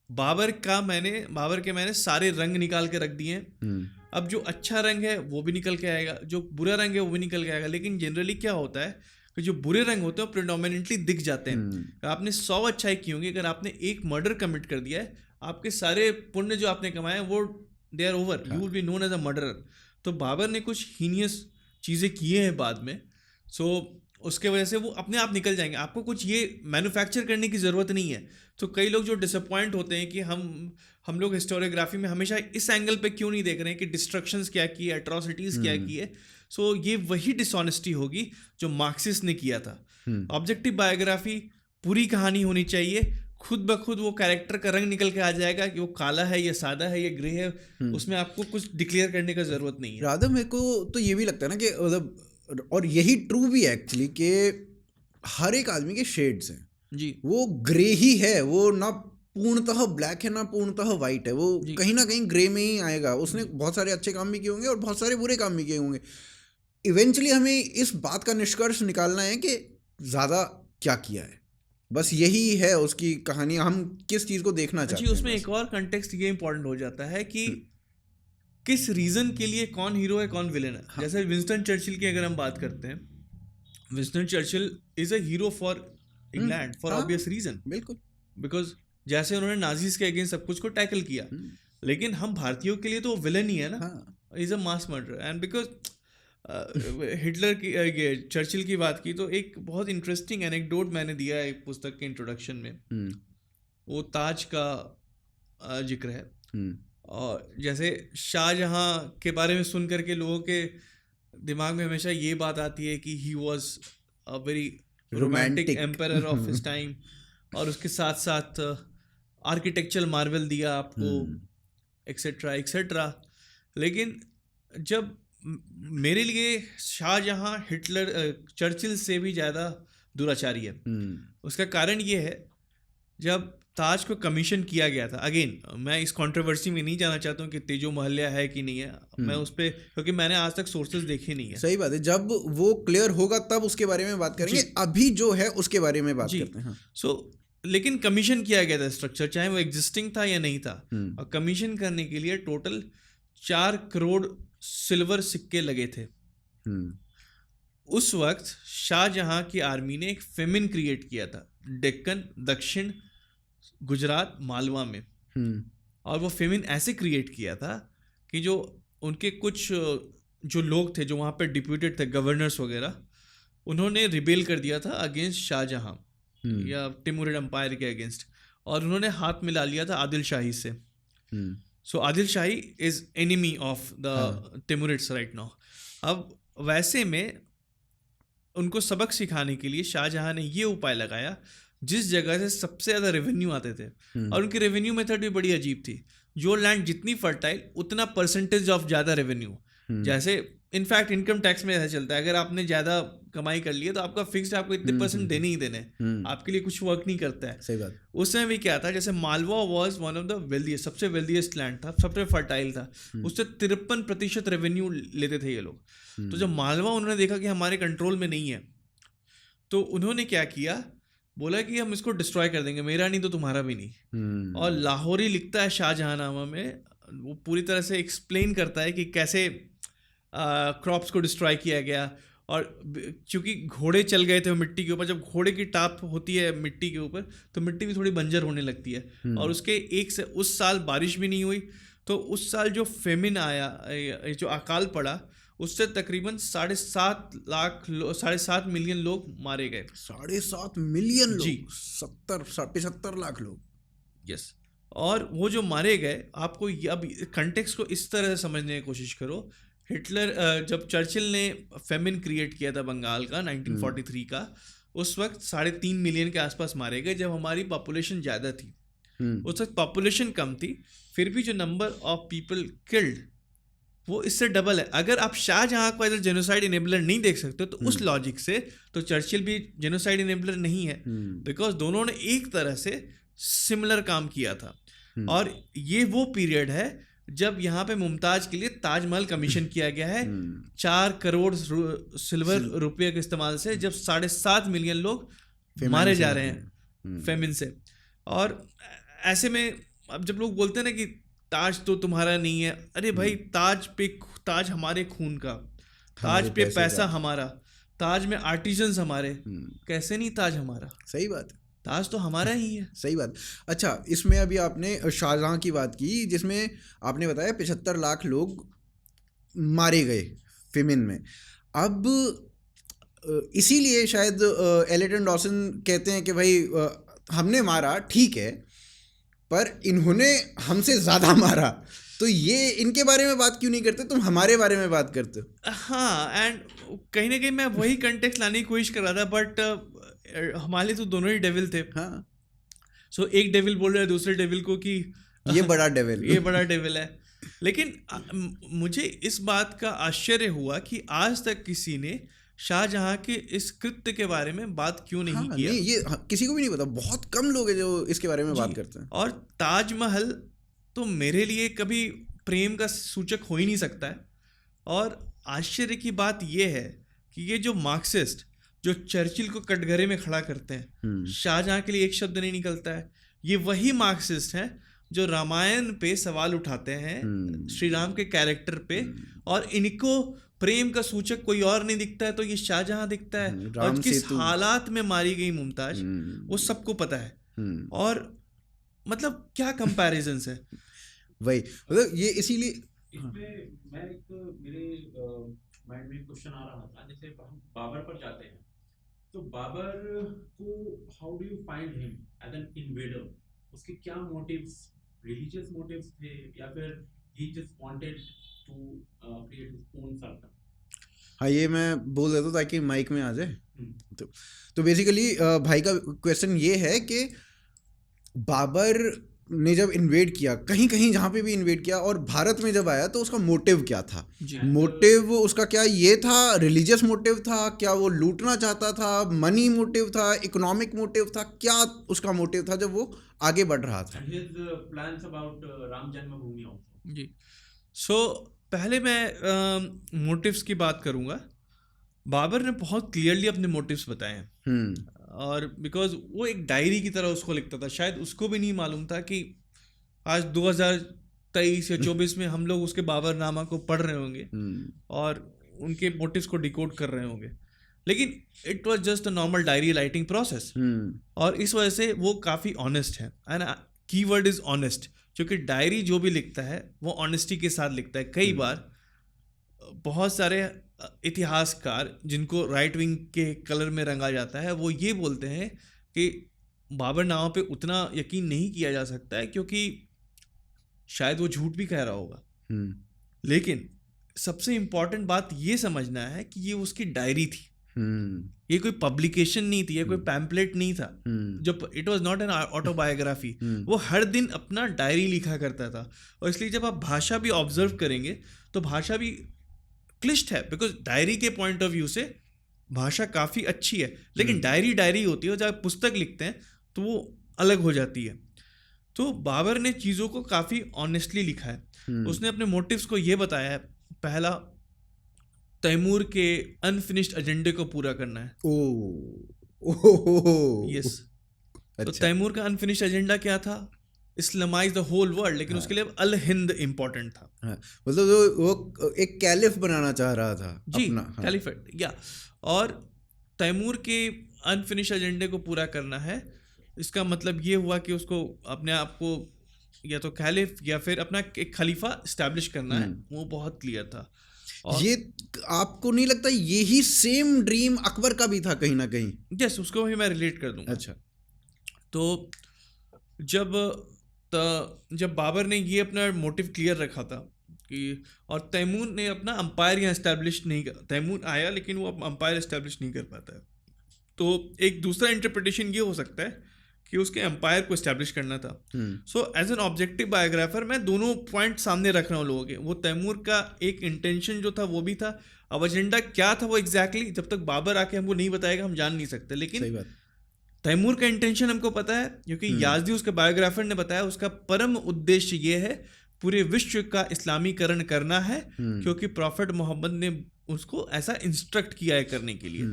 बाबर के मैंने सारे रंग निकाल के रख दिए हैं। अब जो अच्छा रंग है वो भी निकल के आएगा, जो बुरा रंग है वो भी निकल के आएगा। लेकिन जनरली क्या होता है कि जो बुरे रंग होते हैं वो प्रेडोमिनेंटली दिख जाते हैं। आपने 100 अच्छाई की होंगी, अगर आपने एक मर्डर कमिट कर दिया है, आपके सारे पुण्य जो आपने कमाए वो they are over, you will be known as a murderer. तो बाबर ने कुछ हीनियस चीज़ें किए हैं बाद में, सो उसके वजह से वो अपने आप निकल जाएंगे, आपको कुछ ये मैन्युफैक्चर करने की ज़रूरत नहीं है। तो कई लोग जो डिसअपॉइंट होते हैं कि हम लोग हिस्टोरियोग्राफी में हमेशा इस एंगल पे क्यों नहीं देख रहे हैं कि डिस्ट्रक्शंस क्या की है, एट्रोसिटीज़ क्या की है। सो ये वही डिसऑनेस्टी होगी जो मार्क्सिस्ट ने किया था। ऑब्जेक्टिव बायोग्राफी, पूरी कहानी होनी चाहिए, खुद ब खुद वो कैरेक्टर का रंग निकल के आ जाएगा कि वो काला है, ये सादा है, ये ग्रे है, उसमें आपको कुछ डिक्लेयर करने का ज़रूरत नहीं है। राधा, मेरे को तो ये भी लगता है ना कि मतलब, और यही ट्रू भी है एक्चुअली, कि हर एक आदमी के शेड्स हैं जी। वो ग्रे ही है, वो ना पूर्णतः ब्लैक है ना पूर्णतः वाइट है, वो कहीं ना कहीं ग्रे में ही आएगा। उसने बहुत सारे अच्छे काम भी किए होंगे और बहुत सारे बुरे काम भी किए होंगे। इवेंचुअली हमें इस बात का निष्कर्ष निकालना है कि ज़्यादा क्या किया है, बस यही है उसकी कहानी, हम किस चीज़ को देखना चाहते हैं। उसमें एक और कंटेक्स्ट ये इंपॉर्टेंट हो जाता है कि किस रीज़न के लिए कौन हीरो है कौन विलेन है। जैसे विंस्टन चर्चिल की अगर हम बात करते हैं, Winston Churchill is a hero for England for obvious reason, बिल्कुल, बिकॉज जैसे उन्होंने नाजीज के अगेंस्ट सब कुछ को टैकल किया, लेकिन हम भारतीयों के लिए तो विलन ही है ना, is a mass murder. And because Hitler की, चर्चिल की बात की तो एक बहुत इंटरेस्टिंग एनेक्डोट मैंने दिया है एक पुस्तक के इंट्रोडक्शन में, वो ताज का जिक्र है। और जैसे शाहजहाँ के बारे में सुन करके लोगों के दिमाग में हमेशा ये बात आती है कि he was a very romantic emperor of his time, और उसके साथ साथ आर्किटेक्चरल मार्वल दिया आपको, एक्सेट्रा एक्सेट्रा। लेकिन जब मेरे लिए शाहजहाँ हिटलर चर्चिल से भी ज़्यादा दुराचारी है। उसका कारण ये है, जब ताज को कमीशन किया गया था, अगेन मैं इस कंट्रोवर्सी में नहीं जाना चाहता हूँ कि तेजो महल्या है कि नहीं है, मैं उस पर, क्योंकि मैंने आज तक सोर्सेज देखे नहीं है। सही बात है, जब वो क्लियर होगा तब उसके बारे में बात करेंगे, अभी जो है उसके बारे में बात करते हैं। सो लेकिन कमीशन किया गया था स्ट्रक्चर, चाहे वो एग्जिस्टिंग था या नहीं था, और कमीशन करने के लिए टोटल 4 करोड़ सिल्वर सिक्के लगे थे। उस वक्त शाहजहाँ की आर्मी ने एक फेमिन क्रिएट किया था डेक्कन, दक्षिण गुजरात, मालवा में। और वो फेमिन ऐसे क्रिएट किया था कि जो उनके कुछ जो लोग थे जो वहाँ पे डिप्यूटेड थे, गवर्नर्स वगैरह, उन्होंने रिबेल कर दिया था अगेंस्ट शाहजहाँ या टिमुरिड एम्पायर के अगेंस्ट, और उन्होंने हाथ मिला लिया था आदिल शाही से। So Adil Shahi is enemy of the Timurids right now. अब वैसे में उनको सबक सिखाने के लिए शाहजहाँ ने ये उपाय लगाया, जिस जगह से सबसे ज़्यादा रेवेन्यू आते थे, और उनकी रेवेन्यू मेथड भी बड़ी अजीब थी, जो लैंड जितनी फर्टाइल उतना परसेंटेज ऑफ ज़्यादा रेवेन्यू। जैसे इनफैक्ट इनकम टैक्स में ऐसा चलता है, अगर आपने ज़्यादा कमाई कर ली है तो आपका फिक्स्ड आपको इतने परसेंट देने ही देने, आपके लिए कुछ वर्क नहीं करता है। सही बात। उस समय भी क्या था, जैसे Malwa was one of the wealthiest, सबसे वेल्दिएस्ट लैंड था, सबसे फर्टाइल था, उससे 53% रेवेन्यू लेते थे ये लोग। तो जब मालवा उन्होंने देखा कि हमारे कंट्रोल में नहीं है, तो उन्होंने क्या किया, बोला कि हम इसको डिस्ट्रॉय कर देंगे, मेरा नहीं तो तुम्हारा भी नहीं। और लाहौरी लिखता है शाहजहाँनामा में, वो पूरी तरह से एक्सप्लेन करता है कि कैसे क्रॉप्स को डिस्ट्रॉय किया गया। और चूंकि घोड़े चल गए थे मिट्टी के ऊपर, जब घोड़े की टाप होती है मिट्टी के ऊपर तो मिट्टी भी थोड़ी बंजर होने लगती है। और उसके उस साल बारिश भी नहीं हुई, तो उस साल जो फेमिन आया, जो अकाल पड़ा, उससे तकरीबन 7.5 मिलियन लोग मारे गए। 7.5 मिलियन लोग जी, 75 लाख लोग। यस। और वो जो मारे गए, आपको अब कंटेक्स्ट को इस तरह से समझने की कोशिश करो। हिटलर जब चर्चिल ने फेमिन क्रिएट किया था बंगाल का 1943 का, उस वक्त 3.5 मिलियन के आसपास मारे गए, जब हमारी पॉपुलेशन ज़्यादा थी। उस वक्त पॉपुलेशन कम थी, फिर भी जो नंबर ऑफ पीपल किल्ड वो इससे डबल है। अगर आप शाहजहाँ को एज अ जेनोसाइड इनेबलर नहीं देख सकते तो उस लॉजिक से तो चर्चिल भी जेनोसाइड इनेबलर नहीं है, बिकॉज दोनों ने एक तरह से सिमिलर काम किया था। और ये वो पीरियड है जब यहाँ पे मुमताज के लिए ताजमहल कमीशन किया गया है 4 करोड़ सिल्वर रुपये के इस्तेमाल से, जब 7.5 मिलियन लोग मारे जा रहे हैं फेमिन से। और ऐसे में अब जब लोग बोलते हैं ना कि ताज तो तुम्हारा नहीं है, अरे भाई ताज हमारे खून का, ताज पे पैसा हमारा, ताज में आर्टिजन्स हमारे, कैसे नहीं ताज हमारा? सही बात है, ताज तो हमारा ही है। सही बात। अच्छा, इसमें अभी आपने शाहजहाँ की बात की, जिसमें आपने बताया 75 लाख लोग मारे गए फेमिन में। अब इसीलिए शायद एलियट एंड डॉसन कहते हैं कि भाई हमने मारा ठीक है, पर इन्होंने हमसे ज़्यादा मारा, तो ये इनके बारे में बात क्यों नहीं करते, तुम हमारे बारे में बात करते हो। हाँ, एंड कहीं ना कहीं मैं वही कंटेक्स्ट लाने की कोशिश कर रहा था, बट हमारे तो दोनों ही डेविल थे। हाँ। सो एक डेविल बोल रहा है दूसरे डेविल को कि ये बड़ा डेविल ये बड़ा डेविल है। लेकिन मुझे इस बात का आश्चर्य हुआ कि आज तक किसी ने शाहजहाँ के इस कृत्य के बारे में बात क्यों नहीं किया। नहीं, ये किसी को भी नहीं पता, बहुत कम लोग हैं जो इसके बारे में बात करते हैं। और ताजमहल तो मेरे लिए कभी प्रेम का सूचक हो ही नहीं सकता है। और आश्चर्य की बात यह है कि ये जो मार्क्सिस्ट जो चर्चिल को कटघरे में खड़ा करते हैं, शाहजहाँ के लिए एक शब्द नहीं निकलता है, ये वही मार्क्सिस्ट हैं जो रामायण पे सवाल उठाते हैं, श्री राम के कैरेक्टर पे, और इनको प्रेम का सूचक कोई और नहीं दिखता है तो ये शाहजहाँ दिखता है। और किस हालात में मारी गई मुमताज वो सबको पता है। और मतलब क्या कंपैरिजंस है वही, मतलब ये इसीलिए मैं मेरे माइंड में क्वेश्चन आ रहा था, जैसे हम बाबर पर जाते हैं तो बाबर को how do you find him as an invader, उसके क्या मोटिव्स रिलीजियस मोटिव्स थे या फिर he just wanted to create his own circle? हाँ, ये मैं बोल देता हूँ ताकि माइक में आ जाए। तो बेसिकली भाई का क्वेश्चन ये है कि बाबर ने जब इन्वेड किया कहीं कहीं जहाँ पे भी इन्वेड किया और भारत में जब आया तो उसका मोटिव क्या था? मोटिव उसका क्या ये था? रिलीजियस मोटिव था क्या? वो लूटना चाहता था? मनी मोटिव था? इकोनॉमिक मोटिव था? क्या उसका मोटिव था जब वो आगे बढ़ रहा था? And his plans about Ram Janmabhoomi also. जी, सो पहले मैं मोटिव्स की बात करूँगा। बाबर ने बहुत क्लियरली अपने मोटिव्स बताए हैं, और बिकॉज वो एक डायरी की तरह उसको लिखता था। शायद उसको भी नहीं मालूम था कि आज 2023 या 24 में हम लोग उसके बाबरनामा को पढ़ रहे होंगे और उनके मोटिव्स को डिकोड कर रहे होंगे, लेकिन it was just a normal diary writing process. और इस वजह से वो काफ़ी ऑनेस्ट है, एंड की वर्ड इज़ ऑनेस्ट, क्योंकि डायरी जो भी लिखता है वो ऑनेस्टी के साथ लिखता है। कई बार बहुत सारे इतिहासकार जिनको राइट विंग के कलर में रंगा जाता है वो ये बोलते हैं कि बाबरनामा पे उतना यकीन नहीं किया जा सकता है क्योंकि शायद वो झूठ भी कह रहा होगा। लेकिन सबसे इम्पॉर्टेंट बात ये समझना है कि ये उसकी डायरी थी, ये कोई पब्लिकेशन नहीं थी, ये कोई पैम्पलेट नहीं था, जो it was not an autobiography. वो हर दिन अपना डायरी लिखा करता था। और इसलिए जब आप भाषा भी ऑब्जर्व करेंगे तो भाषा भी क्लिष्ट है, बिकॉज डायरी के पॉइंट ऑफ व्यू से भाषा काफ़ी अच्छी है, लेकिन डायरी होती है, और जब आप पुस्तक लिखते हैं तो वो अलग हो जाती है। तो बाबर ने चीज़ों को काफ़ी ऑनेस्टली लिखा है। उसने अपने मोटिव्स को ये बताया है, पहला तैमूर के अनफिनिश्ड एजेंडे को पूरा करना है। यस, तो तैमूर का अनफिनिश्ड एजेंडा क्या था? इस्लामाइज द होल वर्ल्ड, लेकिन उसके लिए अल हिंद इम्पोर्टेंट था। मतलब वो एक कैलिफ बनाना चाह रहा था जी, अपना, कैलिफेट, या। और तैमूर के अनफिनिश्ड एजेंडे को पूरा करना है, इसका मतलब ये हुआ कि उसको अपने आप को या तो कैलिफ या फिर अपना एक खलीफा इस्टेब्लिश करना है। वो बहुत क्लियर था। और ये आपको नहीं लगता यही सेम ड्रीम अकबर का भी था कहीं ना कहीं? यस, उसको भी मैं रिलेट कर दूंगा। अच्छा, तो जब बाबर ने ये अपना मोटिव क्लियर रखा था कि, और तैमूर ने अपना अंपायर यहाँ इस्टेब्लिश नहीं कर, तैमूर आया लेकिन वो अंपायर इस्टेब्लिश नहीं कर पाता है, तो एक दूसरा इंटरप्रिटेशन ये हो सकता है कि उसके एम्पायर को इस्टेब्लिश करना था। So as an objective biographer मैं दोनों पॉइंट सामने रख रहा हूँ लोगों के। वो तैमूर का एक इंटेंशन जो था वो भी था, अब एजेंडा क्या था वो एग्जैक्टली जब तक बाबर आके हमको नहीं बताएगा हम जान नहीं सकते, लेकिन तैमूर का इंटेंशन हमको पता है क्योंकि याजदी उसके बायोग्राफर ने बताया उसका परम उद्देश्य ये है पूरे विश्व का इस्लामीकरण करना है, क्योंकि प्रॉफिट मोहम्मद ने उसको ऐसा इंस्ट्रक्ट किया है करने के लिए,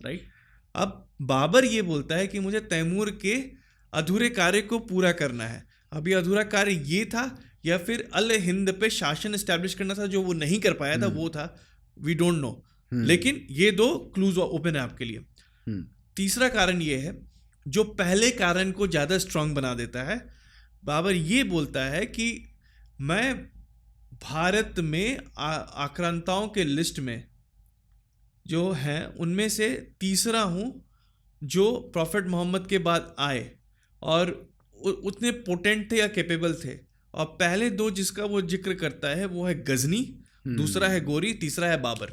राइट। अब बाबर ये बोलता है कि मुझे तैमूर के अधूरे कार्य को पूरा करना है। अब ये अधूरा कार्य ये था या फिर अल हिंद पे शासन एस्टैब्लिश करना था जो वो नहीं कर पाया था, वो था, वी डोंट नो, लेकिन ये दो क्लूज ओपन है आपके लिए। तीसरा कारण ये है जो पहले कारण को ज़्यादा स्ट्रांग बना देता है। बाबर ये बोलता है कि मैं भारत में आक्रांताओं के लिस्ट में जो हैं उनमें से तीसरा हूँ जो प्रॉफिट मोहम्मद के बाद आए और उतने पोटेंट थे या कैपेबल थे। और पहले दो जिसका वो जिक्र करता है वो है गजनी, दूसरा है गोरी, तीसरा है बाबर।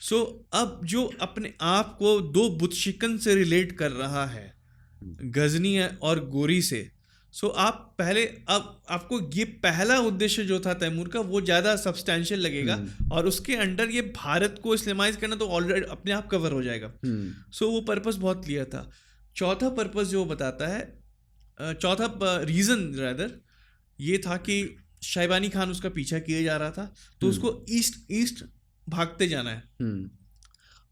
सो अब जो अपने आप को दो बुतशिकन से रिलेट कर रहा है, गजनी और गोरी से, सो आप पहले, अब आपको ये पहला उद्देश्य जो था तैमूर का वो ज़्यादा सब्सटैंशियल लगेगा, और उसके अंडर ये भारत को इस्लामाइज करना तो ऑलरेडी अपने आप कवर हो जाएगा। सो वो पर्पस बहुत क्लियर था। चौथा पर्पस जो बताता है, चौथा रीज़न रादर ये था कि शाइबानी खान उसका पीछा किया जा रहा था, तो उसको ईस्ट भागते जाना है।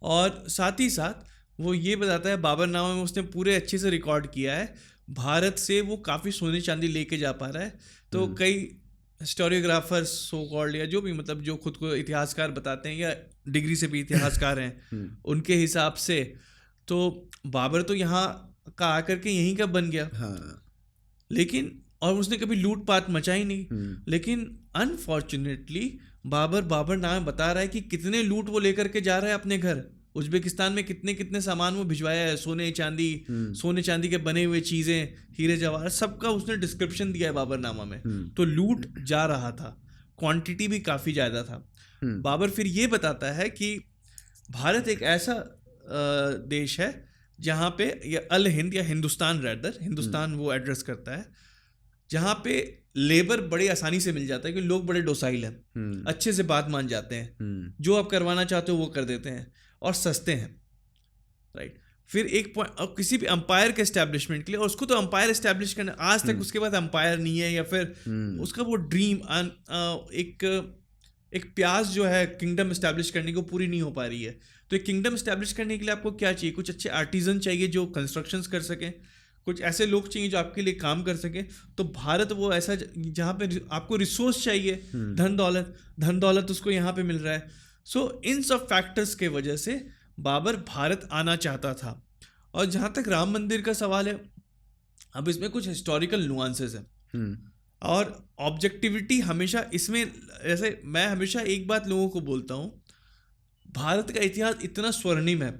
और साथ ही साथ वो ये बताता है बाबरनामा में उसने पूरे अच्छे से रिकॉर्ड किया है भारत से वो काफ़ी सोने चांदी लेके जा पा रहा है। तो कई हिस्टोरियोग्राफर्स सो कॉल्ड या जो भी मतलब जो खुद को इतिहासकार बताते हैं या डिग्री से भी इतिहासकार हैं उनके हिसाब से तो बाबर तो यहाँ का आकर के यहीं का बन गया। लेकिन और उसने कभी लूटपाट मचाई नहीं। लेकिन अनफॉर्चुनेटली बाबर नाम बता रहा है कि कितने लूट वो लेकर के जा रहा है अपने घर, उज्बेकिस्तान में कितने कितने सामान वो भिजवाया है, सोने चांदी के बने हुए चीज़ें, हीरे जवाहर, सबका उसने डिस्क्रिप्शन दिया है बाबरनामा में। तो लूट जा रहा था, क्वांटिटी भी काफ़ी ज़्यादा था। बाबर फिर ये बताता है कि भारत एक ऐसा देश है जहाँ पे, या अल हिंद या हिंदुस्तान रेदर, हिंदुस्तान वो एड्रेस करता है, जहाँ पे लेबर बड़ी आसानी से मिल जाता है, क्योंकि लोग बड़े डोसाइल हैं, अच्छे से बात मान जाते हैं, जो आप करवाना चाहते हो वो कर देते हैं, और सस्ते हैं, राइट। फिर एक पॉइंट, और किसी भी अंपायर के एस्टेब्लिशमेंट के लिए, और उसको तो अंपायर एस्टेब्लिश करना, आज तक उसके बाद अंपायर नहीं है, या फिर उसका वो ड्रीम, एक प्यास जो है किंगडम एस्टेब्लिश करने को पूरी नहीं हो पा रही है। तो एक किंगडम एस्टेब्लिश करने के लिए आपको क्या चाहिए? कुछ अच्छे आर्टिजन चाहिए जो कंस्ट्रक्शंस कर सकें, कुछ ऐसे लोग चाहिए जो आपके लिए काम कर सकें। तो भारत वो ऐसा जहाँ पे आपको रिसोर्स चाहिए, धन दौलत उसको यहाँ पे मिल रहा है। सो इन सब फैक्टर्स के वजह से बाबर भारत आना चाहता था। और जहाँ तक राम मंदिर का सवाल है, अब इसमें कुछ हिस्टोरिकल नुआंसेस हैं और ऑब्जेक्टिविटी हमेशा इसमें, जैसे मैं हमेशा एक बात लोगों को बोलता हूँ, भारत का इतिहास इतना स्वर्णिम है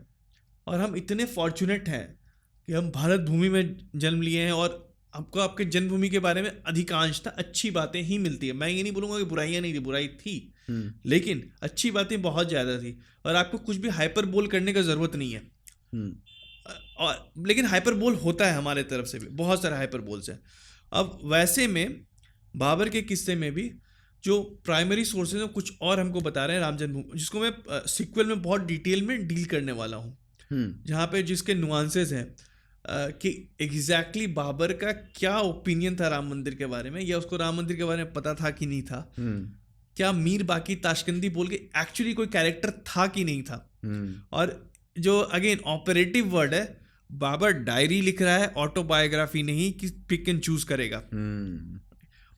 और हम इतने फॉर्चुनेट हैं कि हम भारत भूमि में जन्म लिए हैं, और आपको आपके जन्मभूमि के बारे में अधिकांशतः अच्छी बातें ही मिलती है। मैं ये नहीं बोलूँगा कि बुराइयाँ नहीं थी, बुराई थी, लेकिन अच्छी बातें बहुत ज़्यादा थी, और आपको कुछ भी हाइपर बोल करने का ज़रूरत नहीं है। और लेकिन हाइपर बोल होता है हमारे तरफ से भी, बहुत सारे हाइपर बोल्स हैं। अब वैसे में बाबर के किस्से में भी जो प्राइमरी सोर्सेज हैं कुछ और हमको बता रहे हैं राम जन्मभूमि, जिसको मैं सीक्वल में बहुत डिटेल में डील करने वाला हूँ, जहाँ पे जिसके नुआंसेस हैं कि एग्जैक्टली बाबर का क्या ओपिनियन था राम मंदिर के बारे में, या उसको राम मंदिर के बारे में पता था कि नहीं था, क्या मीर बाकी ताशकंदी बोल के एक्चुअली कोई कैरेक्टर था कि नहीं था। और जो अगेन ऑपरेटिव वर्ड है, बाबर डायरी लिख रहा है, ऑटोबायोग्राफी नहीं कि पिक एंड चूज करेगा।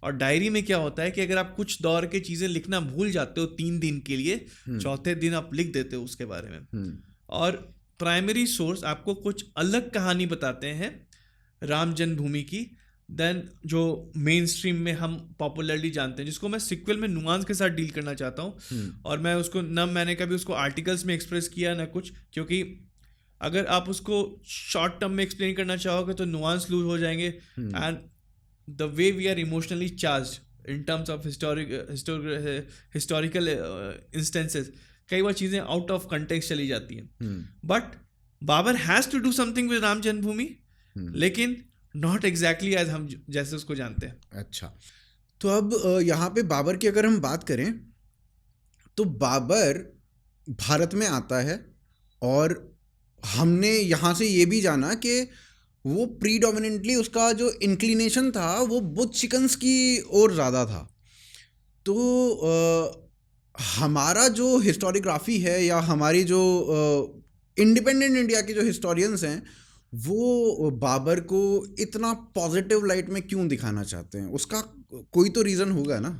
और डायरी में क्या होता है कि अगर आप कुछ दौर के चीज़ें लिखना भूल जाते हो 3 दिन के लिए, चौथे दिन आप लिख देते हो उसके बारे में। और प्राइमरी सोर्स आपको कुछ अलग कहानी बताते हैं राम जन्मभूमि की देन जो मेन स्ट्रीम में हम पॉपुलरली जानते हैं, जिसको मैं सीक्वल में नुआंस के साथ डील करना चाहता हूँ। और मैं उसको न मैंने कभी उसको आर्टिकल्स में एक्सप्रेस किया ना कुछ, क्योंकि अगर आप उसको शॉर्ट टर्म में एक्सप्लेन करना चाहोगे तो नुआंस लूज हो जाएंगे, and the way we are emotionally charged in terms of historical instances, कई बार चीज़ें आउट ऑफ कंटेक्स्ट चली जाती हैं। But Babur has to do something with Ram Janmabhoomi, लेकिन नॉट एग्जैक्टली एज हम जैसे उसको जानते हैं। अच्छा, तो अब यहाँ पे बाबर की अगर हम बात करें तो बाबर भारत में आता है, और हमने यहाँ से ये भी जाना कि वो प्रीडोमिनेंटली उसका जो इंक्लिनेशन था वो बुद्ध चिकन्स की ओर ज़्यादा था। तो हमारा जो हिस्टोरियोग्राफी है, या हमारी जो इंडिपेंडेंट इंडिया के जो हिस्टोरियंस हैं, वो बाबर को इतना पॉजिटिव लाइट में क्यों दिखाना चाहते हैं? उसका कोई तो रीज़न होगा ना।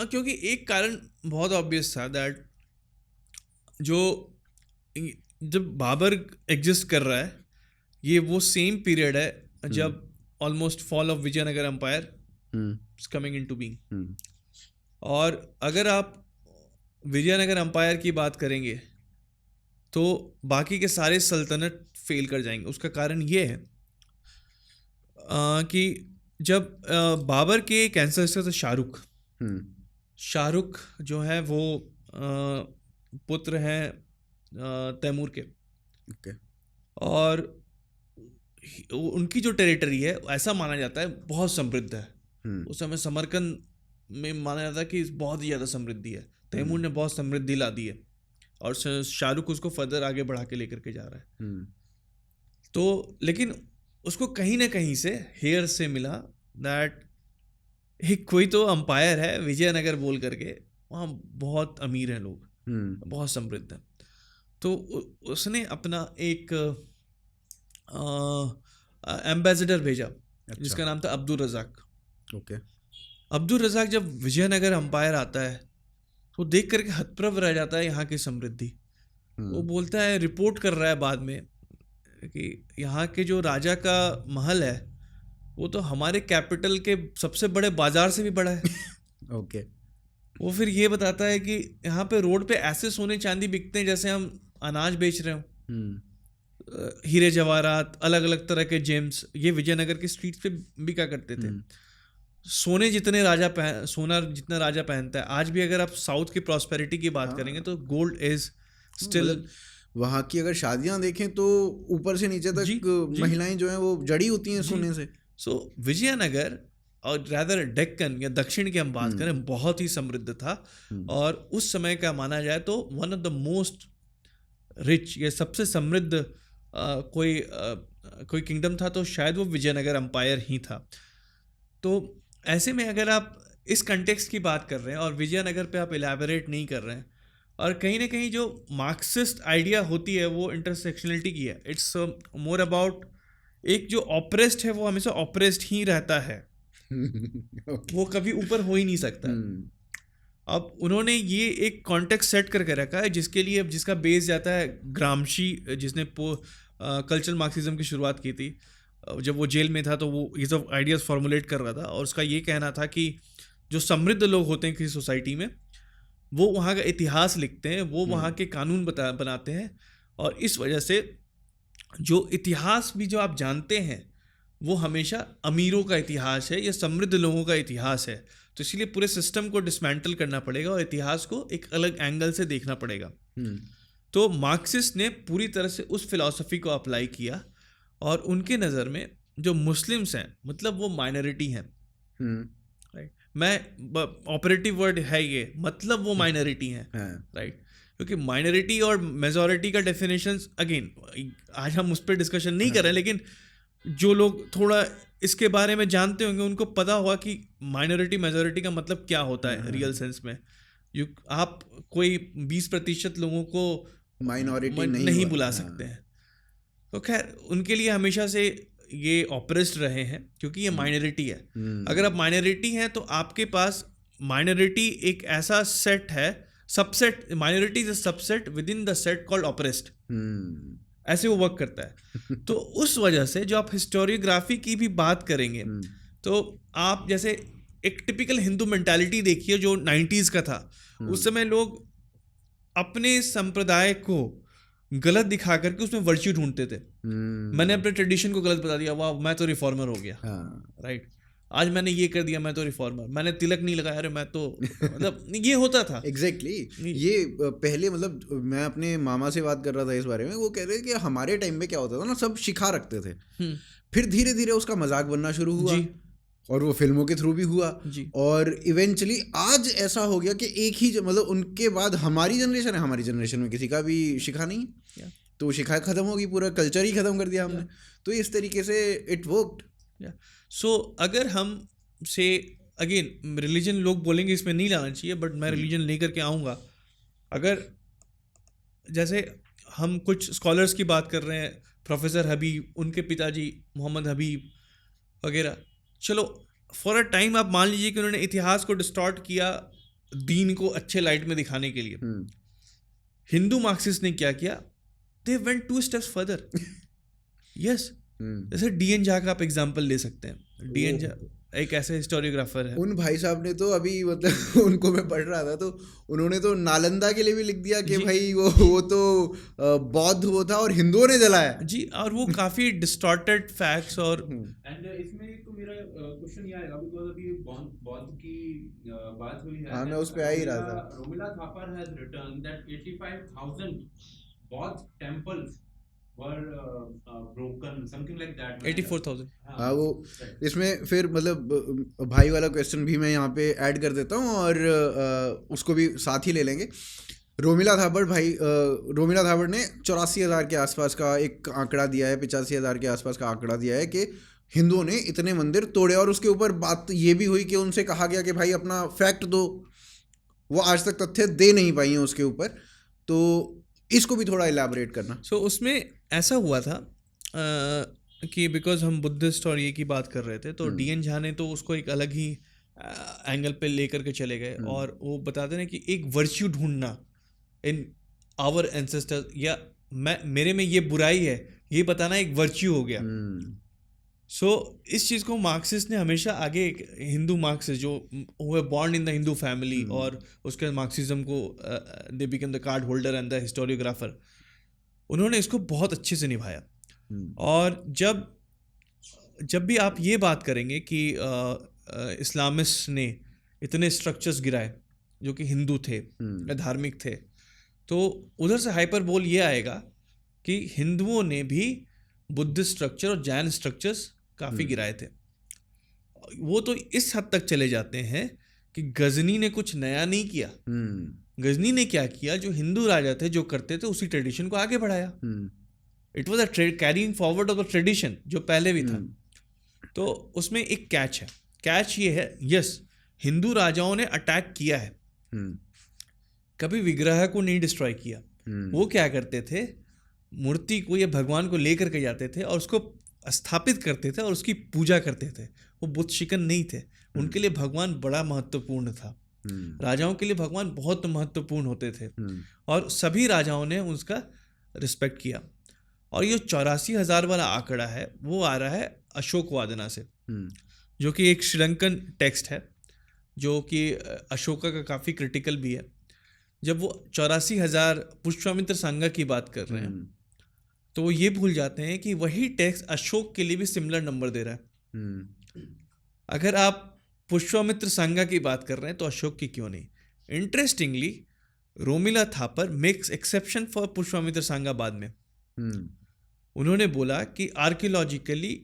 क्योंकि एक कारण बहुत ऑब्वियस था, दैट जब बाबर एग्जिस्ट कर रहा है, ये वो सेम पीरियड है जब almost fall of Vijayanagara empire is coming into being. और अगर आप विजयनगर एम्पायर की बात करेंगे तो बाकी के सारे सल्तनत फेल कर जाएंगे। उसका कारण ये है कि जब बाबर के एक एंसेस्टर थे शाहरुख जो है वो पुत्र हैं तैमूर के, और उनकी जो टेरिटरी है ऐसा माना जाता है बहुत समृद्ध है। उस समय समरकंद में माना जाता है कि बहुत ही ज़्यादा समृद्धि है, तैमूर ने बहुत समृद्धि ला दी है, और शाहरुख उसको फर्दर आगे बढ़ा के लेकर के जा रहा है। तो लेकिन उसको कहीं ना कहीं से हेयर से मिला दैट एक कोई तो अंपायर है विजयनगर बोल करके, वहाँ बहुत अमीर हैं लोग, बहुत समृद्ध हैं। तो उसने अपना एक एम्बेसडर भेजा, जिसका नाम था अब्दुल रज़ाक। अब्दुल रज़ाक जब विजयनगर अंपायर आता है तो देख करके हतप्रभ रह जाता है यहाँ की समृद्धि। वो बोलता है, रिपोर्ट कर रहा है बाद में कि यहाँ के जो राजा का महल है वो तो हमारे कैपिटल के सबसे बड़े बाजार से भी बड़ा है। वो फिर ये बताता है कि यहाँ पे रोड पे ऐसे सोने चांदी बिकते हैं जैसे हम अनाज बेच रहे हो। हीरे जवाहरात, अलग अलग तरह के जेम्स, ये विजयनगर की स्ट्रीट्स पे बिका करते थे। सोना जितना राजा पहनता है, आज भी अगर आप साउथ की प्रॉस्पेरिटी की बात करेंगे तो गोल्ड इज स्टिल। वहाँ की अगर शादियां देखें तो ऊपर से नीचे तक महिलाएं जो हैं वो जड़ी होती हैं सोने से। सो विजयनगर और रादर डेक्कन या दक्षिण की हम बात करें, बहुत ही समृद्ध था। और उस समय का माना जाए तो one of the most rich या सबसे समृद्ध कोई किंगडम था तो शायद वो विजयनगर एम्पायर ही था। तो ऐसे में अगर आप इस कंटेक्स्ट की बात कर रहे हैं और विजयनगर पे आप इलेबोरेट नहीं कर रहे हैं, और कहीं ना कहीं जो मार्क्सिस्ट आइडिया होती है वो इंटरसेक्शनलिटी की है। इट्स मोर अबाउट एक जो ऑप्रेस्ड है वो हमेशा ऑप्रेस्ड ही रहता है। वो कभी ऊपर हो ही नहीं सकता। अब उन्होंने ये एक कॉन्टेक्स्ट सेट करके रखा है जिसका बेस जाता है ग्रामशी, जिसने कल्चरल मार्क्सिज्म की शुरुआत की थी। जब वो जेल में था तो वो ये सब आइडियाज़ फॉर्मुलेट कर रहा था, और उसका ये कहना था कि जो समृद्ध लोग होते हैं किसी सोसाइटी में, वो वहाँ का इतिहास लिखते हैं, वो वहाँ के कानून बनाते हैं, और इस वजह से जो इतिहास भी जो आप जानते हैं वो हमेशा अमीरों का इतिहास है या समृद्ध लोगों का इतिहास है। तो इसलिए पूरे सिस्टम को डिसमेंटल करना पड़ेगा और इतिहास को एक अलग एंगल से देखना पड़ेगा। तो मार्क्सिस्ट ने पूरी तरह से उस फिलॉसफी को अप्लाई किया, और उनके नज़र में जो मुस्लिम्स हैं मतलब वो माइनॉरिटी हैं। राइट, मैं ऑपरेटिव वर्ड है ये, मतलब वो माइनॉरिटी हैं। राइट, क्योंकि माइनॉरिटी और मेजॉरिटी का डेफिनेशन अगेन आज हम उस पर डिस्कशन नहीं कर रहे हैं, लेकिन जो लोग थोड़ा इसके बारे में जानते होंगे उनको पता होगा कि माइनॉरिटी मेजॉरिटी का मतलब क्या होता है रियल सेंस में। आप कोई 20% लोगों को माइनॉरिटी नहीं बुला सकते हैं। तो खैर उनके लिए हमेशा से ये ऑप्रेस्ड रहे हैं क्योंकि ये माइनॉरिटी है। अगर आप माइनॉरिटी हैं तो आपके पास माइनॉरिटी एक ऐसा सेट है, subset, minority is a subset with in the set called oppressed. ऐसे वो वर्क करता है। तो उस वजह से जो आप हिस्टोरियोग्राफी की भी बात करेंगे तो आप जैसे एक टिपिकल हिंदू मेंटालिटी देखिए जो 90s का था। उस समय लोग अपने संप्रदाय को गलत दिखा करके उसमें वर्च्यू ढूंढते थे। मैंने अपने ट्रेडिशन को गलत बता दिया, वाह मैं तो रिफॉर्मर हो गया। राइट, आज मैंने ये कर दिया, मैं तो रिफॉर्मर, मैंने तिलक नहीं लगाया, अरे मैं तो मतलब ये होता था। एग्जैक्टली ये पहले मतलब मैं अपने मामा से बात कर रहा था इस बारे में, वो कह रहे कि हमारे टाइम में क्या होता था ना, सब शिखा रखते थे, फिर धीरे धीरे उसका मजाक बनना शुरू हुआ और वो फिल्मों के थ्रू भी हुआ, और इवेंचुअली आज ऐसा हो गया कि एक ही मतलब उनके बाद हमारी जनरेशन है, हमारी जनरेशन में किसी का भी शिखा नहीं, तो शिखा खत्म होगी, पूरा कल्चर ही खत्म कर दिया हमने। तो इस तरीके से इट वर्क्ड। सो अगर हम से अगेन रिलीजन लोग बोलेंगे इसमें नहीं लाना चाहिए, बट मैं रिलीजन लेकर के आऊँगा। अगर जैसे हम कुछ स्कॉलर्स की बात कर रहे हैं, प्रोफेसर हबीब, उनके पिताजी मोहम्मद हबीब वगैरह, चलो फॉर अ टाइम आप मान लीजिए कि उन्होंने इतिहास को डिस्टॉर्ट किया दीन को अच्छे लाइट में दिखाने के लिए। हिंदू मार्क्सिस्ट ने क्या किया, they went 2 steps further. Yes, जैसे डीएन झा का आप एग्जांपल ले सकते हैं। डीएन झा एक ऐसे हिस्टोरियोग्राफर है। उन भाई साहब ने तो अभी मतलब उनको मैं पढ़ रहा था तो उन्होंने तो नालंदा के लिए भी लिख दिया कि भाई वो तो बौद्ध वो था और हिंदुओं ने जलाया जी, और वो काफी डिस्टॉर्टेड फैक्ट्स। और एंड इसमें एक मेरा क्वेश्चन ये आएगा, बिकॉज़ अभी बौद्ध की बात हुई है। हाँ, मैं उस पे आ ही रहा था। Romila Thapar has return that 85,000 बौद्ध temples were broken, something like that. 84,000। हाँ, वो इसमें फिर मतलब भाई वाला क्वेश्चन भी मैं यहाँ पे ऐड कर देता हूँ और उसको भी साथ ही ले लेंगे। रोमिला थापर ने 84,000 के आसपास का एक आंकड़ा दिया है, 85,000 के आसपास का आंकड़ा दिया है कि हिंदुओं ने इतने मंदिर तोड़े, और उसके ऊपर बात ये भी हुई कि उनसे कहा गया कि भाई अपना फैक्ट दो, वो आज तक तथ्य दे नहीं पाई हैं उसके ऊपर। तो इसको भी थोड़ा इलैबोरेट करना। सो उसमें ऐसा हुआ था कि बिकॉज हम बुद्धिस्ट और ये की बात कर रहे थे, तो डीएन झा ने तो उसको एक अलग ही एंगल पे लेकर के चले गए, और वो बताते हैं कि एक वर्च्यू ढूंढना इन आवर एंसेस्टर्स, या मेरे में ये बुराई है ये बताना एक वर्च्यू हो गया। सो इस चीज़ को मार्क्सिस्ट ने हमेशा आगे, हिंदू मार्क्सिस्ट जो हुए born in the Hindu family, और उसके मार्क्सिज्म को they become the card holder and the historiographer, उन्होंने इसको बहुत अच्छे से निभाया। और जब भी आप ये बात करेंगे कि इस्लामिस्ट ने इतने स्ट्रक्चर्स गिराए जो कि हिंदू थे या धार्मिक थे, तो उधर से हाइपरबोल ये आएगा कि हिंदुओं ने भी बुद्धिस्ट स्ट्रक्चर और जैन स्ट्रक्चर्स काफ़ी गिराए थे। वो तो इस हद तक चले जाते हैं कि गजनी ने कुछ नया नहीं किया। गजनी ने क्या किया, जो हिंदू राजा थे जो करते थे उसी ट्रेडिशन को आगे बढ़ाया। It was a carrying forward of the tradition जो पहले भी था। तो उसमें एक कैच है। कैच ये है, यस हिंदू राजाओं ने अटैक किया है, कभी विग्रह को नहीं डिस्ट्रॉय किया। वो क्या करते थे, मूर्ति को या भगवान को लेकर के जाते थे और उसको स्थापित करते थे और उसकी पूजा करते थे। वो बुत शिकन नहीं थे, उनके लिए भगवान बड़ा महत्वपूर्ण था। राजाओं के लिए भगवान बहुत महत्वपूर्ण होते थे और सभी राजाओं ने उसका रिस्पेक्ट किया। और ये 84,000 वाला आंकड़ा है वो आ रहा है अशोक वादना से, जो कि एक श्रीलंकन टेक्स्ट है जो कि अशोका का काफ़ी क्रिटिकल भी है। जब वो 84,000 पुष्यमित्र संगा की बात कर रहे हैं तो वो ये भूल जाते हैं कि वही टेक्स्ट अशोक के लिए भी सिमिलर नंबर दे रहा है। अगर आप पुष्यमित्र संगा की बात कर रहे हैं तो अशोक की क्यों नहीं। Interestingly Romila Thapar makes exception for Pushyamitra संगा बाद में। उन्होंने बोला कि आर्कियोलॉजिकली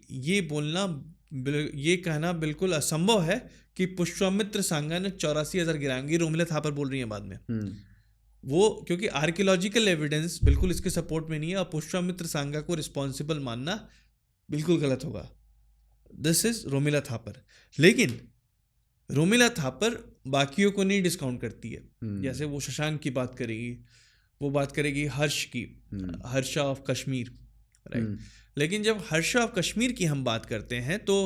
ये कहना बिल्कुल असंभव है कि पुष्यमित्र संगा ने 84,000 गिराएंगे। रोमिला थापर बोल रही है बाद में वो, क्योंकि आर्कियोलॉजिकल एविडेंस बिल्कुल इसके सपोर्ट में नहीं है और पुष्यमित्र संगा को रिस्पॉन्सिबल मानना बिल्कुल गलत होगा। This is Romila Thapar. लेकिन रोमिला थापर बाकियों को नहीं डिस्काउंट करती है। जैसे वो शशांक की बात करेगी, वो बात करेगी हर्ष की, हर्षा ऑफ कश्मीर, राइट। लेकिन जब हर्षा ऑफ कश्मीर की हम बात करते हैं तो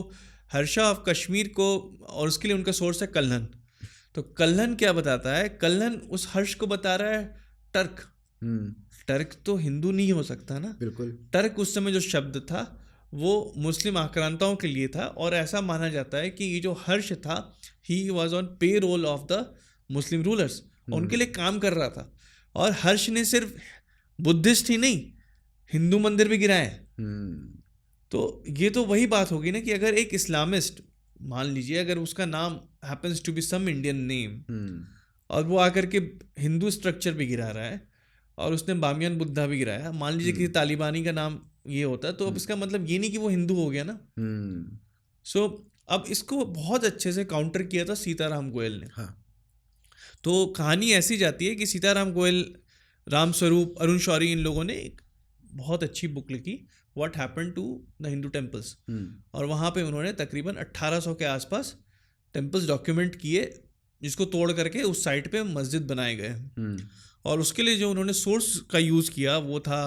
हर्षा ऑफ कश्मीर को, और उसके लिए उनका सोर्स है कल्हन। तो कल्हन क्या बताता है, कल्हन उस हर्ष को बता रहा है टर्क। टर्क तो हिंदू नहीं हो सकता ना, बिल्कुल। टर्क उस समय जो शब्द था वो मुस्लिम आक्रांताओं के लिए था और ऐसा माना जाता है कि ये जो हर्ष था he was on payroll of the Muslim rulers, उनके लिए काम कर रहा था। और हर्ष ने सिर्फ बुद्धिस्ट ही नहीं हिंदू मंदिर भी गिराए। तो ये तो वही बात होगी ना कि अगर एक इस्लामिस्ट, मान लीजिए अगर उसका नाम happens to be some Indian name और वो आकर के हिंदू स्ट्रक्चर भी गिरा रहा है और उसने बामियान बुद्धा भी गिराया, मान लीजिए किसी तालिबानी का नाम ये होता है, तो अब इसका मतलब ये नहीं कि वो हिंदू हो गया ना। सो अब इसको बहुत अच्छे से काउंटर किया था सीताराम गोयल ने। हाँ। तो कहानी ऐसी जाती है कि सीताराम गोयल, राम स्वरूप, अरुण शौरी, इन लोगों ने एक बहुत अच्छी बुक लिखी, what happened to the Hindu temples. और वहाँ पे उन्होंने तकरीबन 1800 के आसपास टेम्पल्स डॉक्यूमेंट किए, जिसको तोड़ करके उस साइट पे मस्जिद बनाए गए। और उसके लिए जो उन्होंने सोर्स का यूज़ किया वो था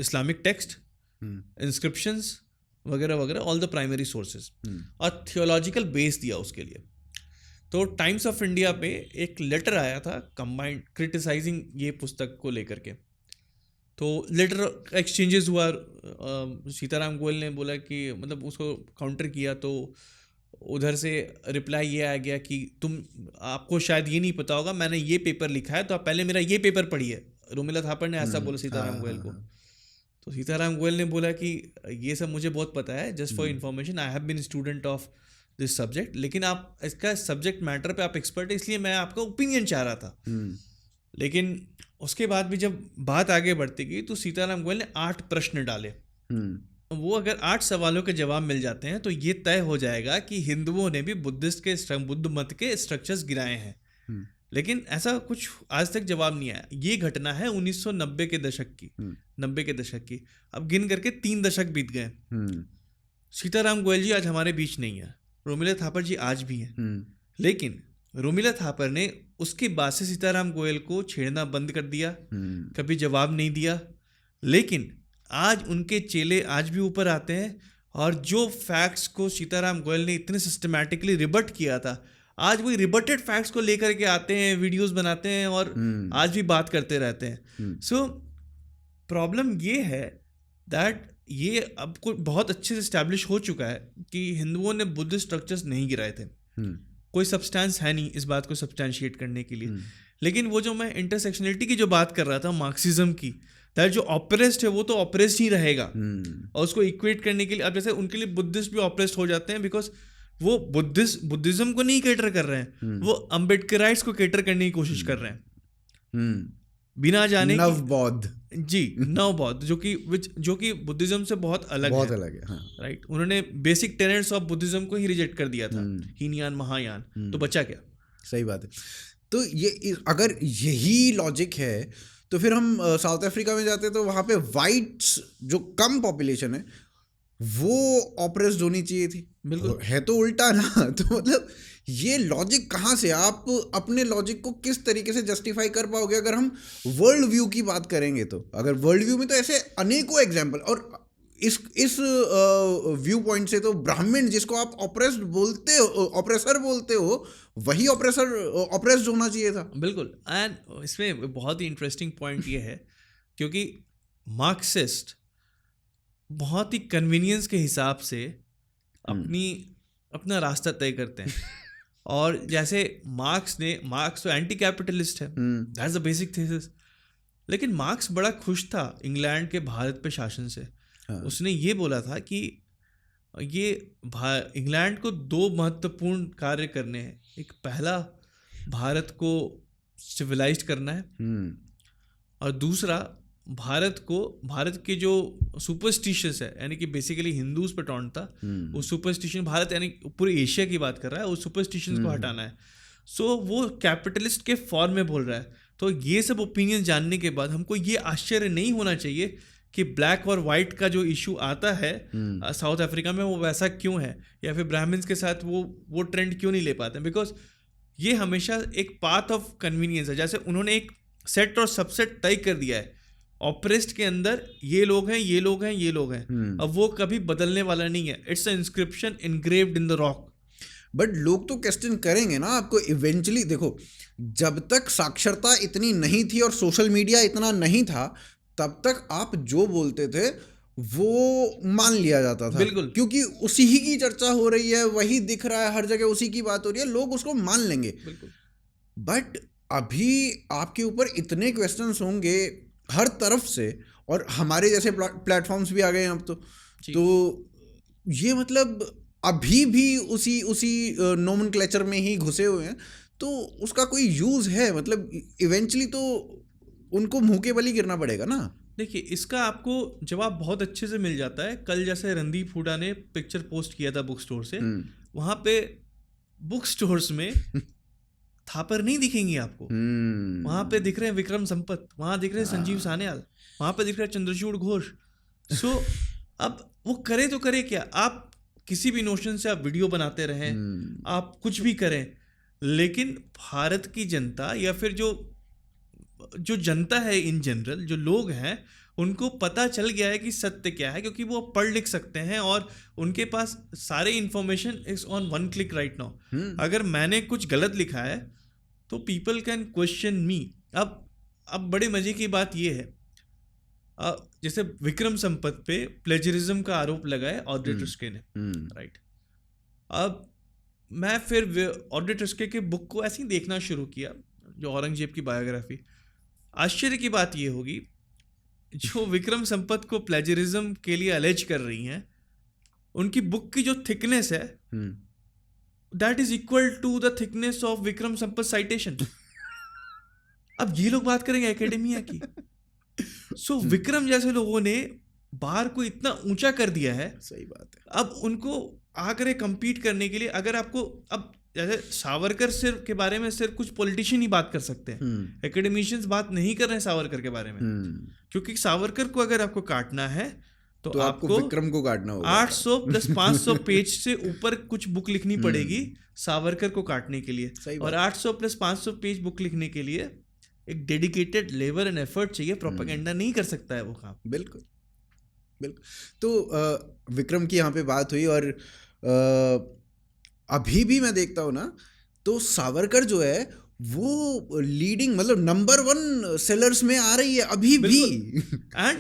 इस्लामिक टेक्स्ट, इंस्क्रिप्शंस वगैरह वगैरह, ऑल द प्राइमरी सोर्सेज, और थियोलॉजिकल बेस दिया उसके लिए। तो टाइम्स ऑफ इंडिया पे एक लेटर आया था कंबाइंड क्रिटिसाइजिंग ये पुस्तक को लेकर के। तो लेटर एक्सचेंजेस हुआ, सीताराम गोयल ने बोला कि मतलब उसको काउंटर किया, तो उधर से रिप्लाई ये आ गया कि आपको शायद ये नहीं पता होगा, मैंने ये पेपर लिखा है तो आप पहले मेरा ये पेपर पढ़िए। रोमिला थापर ने ऐसा बोला सीताराम गोयल को। तो सीताराम गोयल ने बोला कि ये सब मुझे बहुत पता है, just for information, I have been student of this subject, लेकिन आप इसका सब्जेक्ट मैटर पे आप एक्सपर्ट है, इसलिए मैं आपका ओपिनियन चाह रहा था। लेकिन उसके बाद भी जब बात आगे बढ़ती गई तो सीताराम गोयल ने 8 प्रश्न डाले। वो अगर 8 सवालों के जवाब मिल जाते हैं तो ये तय हो जाएगा कि हिंदुओं ने भी बुद्ध मत के स्ट्रक्चर्स गिराए हैं। लेकिन ऐसा कुछ आज तक जवाब नहीं आया। ये घटना है 1990 के दशक की, 90 के दशक की। अब गिन करके 3 दशक बीत गए। सीताराम गोयल जी आज हमारे बीच नहीं है, रोमिला थापर जी आज भी हैं। लेकिन रोमिला थापर ने उसके बाद से सीताराम गोयल को छेड़ना बंद कर दिया, कभी जवाब नहीं दिया। लेकिन आज उनके चेले आज भी ऊपर आते हैं और जो फैक्ट्स को सीताराम गोयल ने इतने सिस्टमैटिकली रिबट किया था, आज वही रिबटेड फैक्ट्स को लेकर के आते हैं, वीडियोस बनाते हैं और आज भी बात करते रहते हैं। सो प्रॉब्लम ये है दैट ये अब को बहुत अच्छे से स्टैब्लिश हो चुका है कि हिंदुओं ने बुद्धिस्ट स्ट्रक्चर्स नहीं गिराए थे। कोई सब्सटेंस है नहीं इस बात को सब्सटैंशिएट करने के लिए। लेकिन वो जो मैं इंटरसेक्शनलिटी की जो बात कर रहा था मार्क्सिज्म की, दैट जो ऑपरेस्ड है वो तो ऑपरेस्ड ही रहेगा। और उसको इक्वेट करने के लिए अब जैसे उनके लिए बुद्धिस्ट भी ऑपरेस्ड हो जाते हैं बिकॉज वो बुद्धिज्म को नहीं कैटर कर रहे हैं, वो अम्बेडकराइट्स को कैटर करने की कोशिश कर रहे हैं बिना जाने नवबौद्ध नवबौद्ध जो कि बुद्धिज्म से बहुत अलग है, हाँ। राइट। उन्होंने बेसिक टेनेट्स ऑफ बुद्धिज्म को ही रिजेक्ट कर दिया था, हीनयान महायान। तो बचा क्या? सही बात है। तो ये अगर यही लॉजिक है तो फिर हम साउथ अफ्रीका में जाते तो वहाँ पे वाइट्स जो कम पॉपुलेशन है वो ऑपरेस्ड होनी चाहिए थी। बिल्कुल है तो उल्टा ना। तो मतलब ये लॉजिक कहाँ से, आप अपने लॉजिक को किस तरीके से जस्टिफाई कर पाओगे? अगर हम वर्ल्ड व्यू की बात करेंगे तो अगर वर्ल्ड व्यू में तो ऐसे अनेकों एग्जाम्पल, और इस व्यू पॉइंट से तो ब्राह्मण जिसको आप ऑपरेस्ड बोलते हो, ऑपरेसर बोलते हो, वही ऑपरेस्ड होना चाहिए था। बिल्कुल। एंड इसमें बहुत ही इंटरेस्टिंग पॉइंट ये है क्योंकि मार्क्सिस्ट बहुत ही कन्वीनियंस के हिसाब से अपना रास्ता तय करते हैं। और जैसे मार्क्स तो एंटी कैपिटलिस्ट है, दैट्स द बेसिक थीसिस। लेकिन मार्क्स बड़ा खुश था इंग्लैंड के भारत पे शासन से। उसने ये बोला था कि ये इंग्लैंड को दो महत्वपूर्ण कार्य करने हैं। एक पहला भारत को सिविलाइज्ड करना है, और दूसरा भारत के जो सुपरस्टिशियस है, यानी कि बेसिकली हिंदूज पे टॉन्ट था, वो सुपरस्टिशन भारत यानी पूरे एशिया की बात कर रहा है, उस सुपरस्टिशंस को हटाना है। सो वो कैपिटलिस्ट के फॉर्म में बोल रहा है। तो ये सब ओपिनियन जानने के बाद हमको ये आश्चर्य नहीं होना चाहिए कि ब्लैक और वाइट का जो इशू आता है साउथ अफ्रीका में वो वैसा क्यों है, या फिर ब्राह्मण्स के साथ वो ट्रेंड क्यों नहीं ले पाते हैं। बिकॉज ये हमेशा एक पाथ ऑफ कन्वीनियंस है। जैसे उन्होंने एक सेट और सबसेट तय कर दिया है, ऑपरेस्ट के अंदर ये लोग हैं, ये लोग हैं, ये लोग हैं। अब वो कभी बदलने वाला नहीं है। It's a inscription engraved in the rock. But लोग तो क्वेश्चन करेंगे ना आपको इवेंचुअली। देखो, जब तक साक्षरता इतनी नहीं थी और सोशल मीडिया इतना नहीं था, तब तक आप जो बोलते थे वो मान लिया जाता था। बिल्कुल, क्योंकि उसी ही की चर्चा हो रही है, वही दिख रहा है हर जगह, उसी की बात हो रही है, लोग उसको मान लेंगे। बिल्कुल। बट अभी आपके ऊपर इतने क्वेश्चंस होंगे हर तरफ से, और हमारे जैसे प्लेटफॉर्म्स भी आ गए हैं अब तो ये मतलब अभी भी उसी नोमेनक्लेचर में ही घुसे हुए हैं। तो उसका कोई यूज़ है? मतलब इवेंचुअली तो उनको मुंह के बल ही गिरना पड़ेगा ना। देखिए, इसका आपको जवाब बहुत अच्छे से मिल जाता है। कल जैसे रणदीप हुडा ने पिक्चर पोस्ट किया था बुक स्टोर से, वहाँ पे बुक स्टोर्स में थापर नहीं दिखेंगी आपको। वहाँ पे दिख रहे हैं विक्रम संपत, वहाँ दिख रहे हैं संजीव सान्याल, वहाँ पे दिख रहा है चंद्रचूड़ घोष। सो अब वो करे तो करे क्या? आप किसी भी नोशन से आप वीडियो बनाते रहें, आप कुछ भी करें, लेकिन भारत की जनता या फिर जो जनता है इन जनरल, जो लोग हैं, उनको पता चल गया है कि सत्य क्या है, क्योंकि वो पढ़ लिख सकते हैं और उनके पास सारे information is on one click right now. अगर मैंने कुछ गलत लिखा है तो पीपल कैन क्वेश्चन मी। अब बड़े मजे की बात ये है, जैसे विक्रम संपत पे प्लेजरिज्म का आरोप लगाया ऑड्रे टस्के ने, राइट। अब मैं फिर ऑड्रे टस्के के बुक को ऐसे ही देखना शुरू किया, जो औरंगजेब की बायोग्राफी। आश्चर्य की बात ये होगी, जो विक्रम संपत को प्लेजरिज्म के लिए अलेज कर रही हैं, उनकी बुक की जो थिकनेस है that is equal to the thickness of Vikram Sampath citation. अब ये लोग बात करेंगे एकेडमिया की। सो विक्रम जैसे लोगों ने बार को इतना ऊंचा कर दिया है। सही बात है। अब उनको आकर कंपीट करने के लिए, अगर आपको अब जैसे सावरकर सिर्फ के बारे में सिर्फ कुछ पॉलिटिशियन ही बात कर सकते हैं, एकेडमिशियंस बात नहीं कर रहे हैं सावरकर के बारे में, क्योंकि सावरकर को अगर आपको काटना है तो आपको विक्रम को काटना होगा। 800 प्लस 500 पेज से ऊपर कुछ बुक लिखनी पड़ेगी सावरकर को काटने के लिए। और 800 प्लस 500 पेज बुक लिखने के लिए एक डेडिकेटेड लेबर एंड एफर्ट चाहिए। प्रोपेगेंडा नहीं कर सकता है वो काम। बिल्कुल बिल्कुल। तो विक्रम की यहाँ पे बात हुई, और अभी भी मैं देखता हूँ ना, तो सावरकर जो है वो लीडिंग मतलब नंबर 1 सेलर्स में आ रही है अभी भी। एंड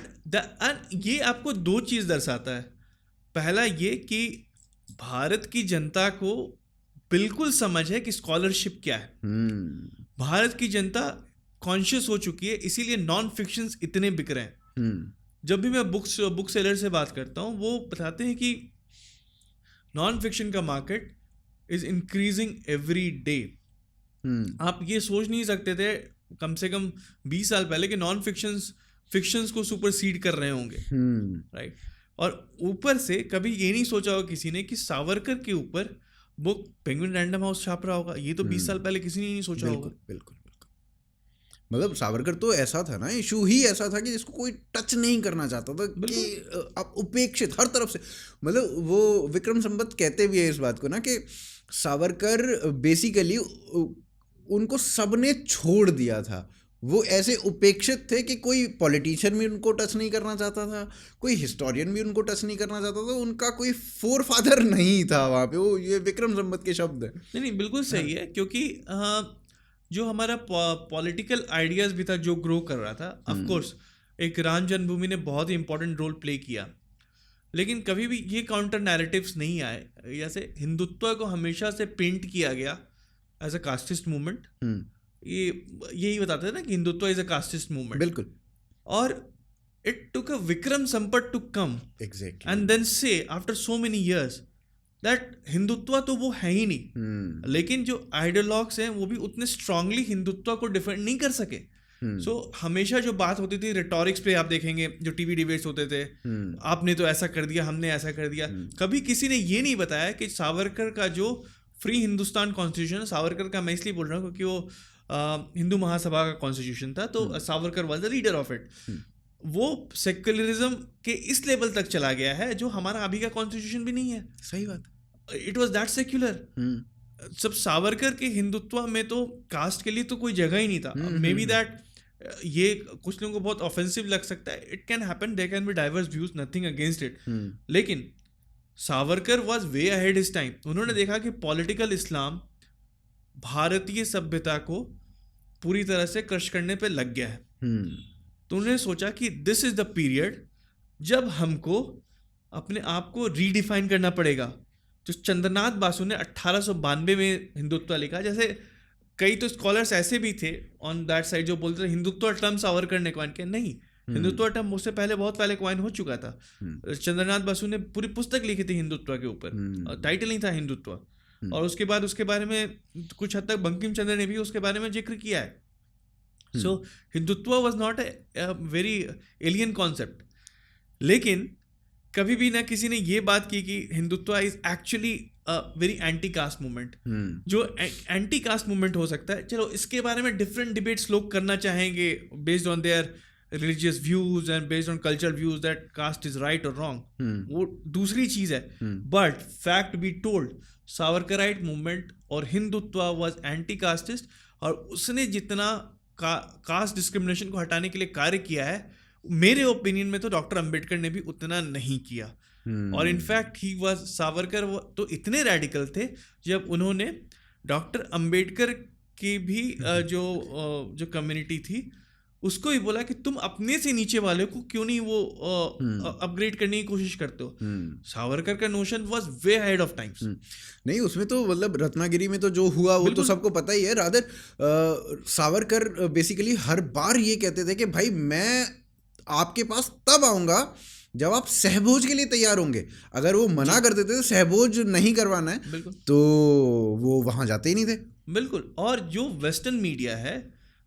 ये आपको दो चीज दर्शाता है। पहला ये कि भारत की जनता को बिल्कुल समझ है कि स्कॉलरशिप क्या है। भारत की जनता कॉन्शियस हो चुकी है, इसीलिए नॉन फिक्शंस इतने बिक रहे हैं। जब भी मैं बुक सेलर से बात करता हूँ, वो बताते हैं कि नॉन फिक्शन का market is increasing every day. आप ये सोच नहीं सकते थे कम से कम 20 साल पहले कि नॉन फिक्शंस को सुपरसीड कर रहे होंगे, राइट। और ऊपर से कभी ये नहीं सोचा होगा किसी ने कि सावरकर के ऊपर बुक पेंगुइन रैंडम हाउस छाप रहा होगा। ये तो 20 साल पहले किसी ने नहीं सोचा होगा। बिल्कुल। मतलब सावरकर तो ऐसा था ना, इशू ही ऐसा था कि जिसको कोई टच नहीं करना चाहता था, कि अब उपेक्षित हर तरफ से। मतलब वो विक्रम संपत कहते भी है इस बात को ना कि सावरकर बेसिकली उनको सबने छोड़ दिया था। वो ऐसे उपेक्षित थे कि कोई पॉलिटिशियन भी उनको टच नहीं करना चाहता था, कोई हिस्टोरियन भी उनको टच नहीं करना चाहता था, उनका कोई फोरफादर नहीं था वहाँ पे। वो ये विक्रम संपत के शब्द हैं। नहीं बिल्कुल सही है, क्योंकि जो हमारा पॉलिटिकल आइडियाज भी था जो ग्रो कर रहा था, ऑफ कोर्स एक राम जन्मभूमि ने बहुत ही इंपॉर्टेंट रोल प्ले किया, लेकिन कभी भी ये काउंटर नैरेटिव्स नहीं आए। जैसे हिंदुत्व को हमेशा से पेंट किया गया एज अ कास्टिस्ट मूवमेंट। ये यही बताते थे ना कि Hindutva is a casteist movement. बिल्कुल। और it took a Vikram Sampath to come exactly and then say after so many years that Hindutva तो वो है ही नहीं। लेकिन जो आइडियोलॉग्स हैं वो भी उतने स्ट्रांगली हिंदुत्व को डिफेंड नहीं कर सके। सो हमेशा जो बात होती थी रिटोरिक्स पे, आप देखेंगे जो टीवी डिबेट्स होते थे, आपने तो ऐसा कर दिया, हमने ऐसा कर दिया। कभी किसी ने ये नहीं बताया कि सावरकर का जो फ्री हिंदुस्तान कॉन्स्टिट्यूशन, सावरकर का मैं इसलिए बोल रहा हूँ क्योंकि वो हिंदू महासभा का कॉन्स्टिट्यूशन था, तो Savarkar was the leader of it. वो सेक्युलरिज्म के इस लेवल तक चला गया है जो हमारा अभी का कॉन्स्टिट्यूशन भी नहीं है। सही बात। It was that secular. सब सावरकर के हिंदुत्व में तो कास्ट के लिए तो कोई जगह ही नहीं था। मे बी दैट ये कुछ लोगों को बहुत ऑफेंसिव लग सकता है, it can happen, there can be diverse views, nothing against it. लेकिन Savarkar was way ahead his time. उन्होंने देखा कि पॉलिटिकल इस्लाम भारतीय सभ्यता को पूरी तरह से क्रश करने पे लग गया है। तो उन्होंने सोचा कि दिस इज द पीरियड जब हमको अपने आप को रीडिफाइन करना पड़ेगा। तो चंद्रनाथ बासु ने 1892 में हिंदुत्व लिखा। जैसे कई तो स्कॉलर्स ऐसे भी थे ऑन दैट साइड जो बोलते थे हिंदुत्व टर्म सावरकर ने कॉइन किया। नहीं, हिंदुत्व टर्म उससे बहुत पहले कॉइन हो चुका था। चंद्रनाथ बासु ने पूरी पुस्तक लिखी थी हिंदुत्व के ऊपर, टाइटल नहीं था हिंदुत्व। और उसके बाद उसके बारे में कुछ हद तक बंकिम चंद्र ने भी उसके बारे में जिक्र किया है। So Hindutva was not a very alien concept. लेकिन कभी भी ना किसी ने ये बात की कि Hindutva is actually very anti caste movement. जो एंटी कास्ट मूवमेंट हो सकता है, चलो इसके बारे में डिफरेंट डिबेट्स लोग करना चाहेंगे based on their religious views and based on cultural views that caste is right or wrong, वो दूसरी चीज है। but fact be told, Savarkarite movement और हिंदुत्व was anti casteist, और उसने जितना कास्ट डिस्क्रिमिनेशन को हटाने के लिए कार्य किया है, मेरे ओपिनियन में तो डॉक्टर अंबेडकर ने भी उतना नहीं किया। और इनफैक्ट ही वाज, सावरकर तो इतने रेडिकल थे जब उन्होंने डॉक्टर अंबेडकर की भी जो कम्युनिटी थी उसको ही बोला कि तुम अपने से नीचे वाले को क्यों नहीं वो अपग्रेड करने की कोशिश करते हो। सावरकर का notion was way ahead of times. नहीं, उसमें तो मतलब रत्नागिरी में तो जो हुआ वो तो सबको पता ही है। रादर सावरकर बेसिकली हर बार ये कहते थे कि भाई मैं आपके पास तब आऊंगा जब आप सहभोज के लिए तैयार होंगे। अगर वो मना कर देते थे सहभोज नहीं करवाना है तो वो वहां जाते ही नहीं थे। बिल्कुल। और जो वेस्टर्न मीडिया है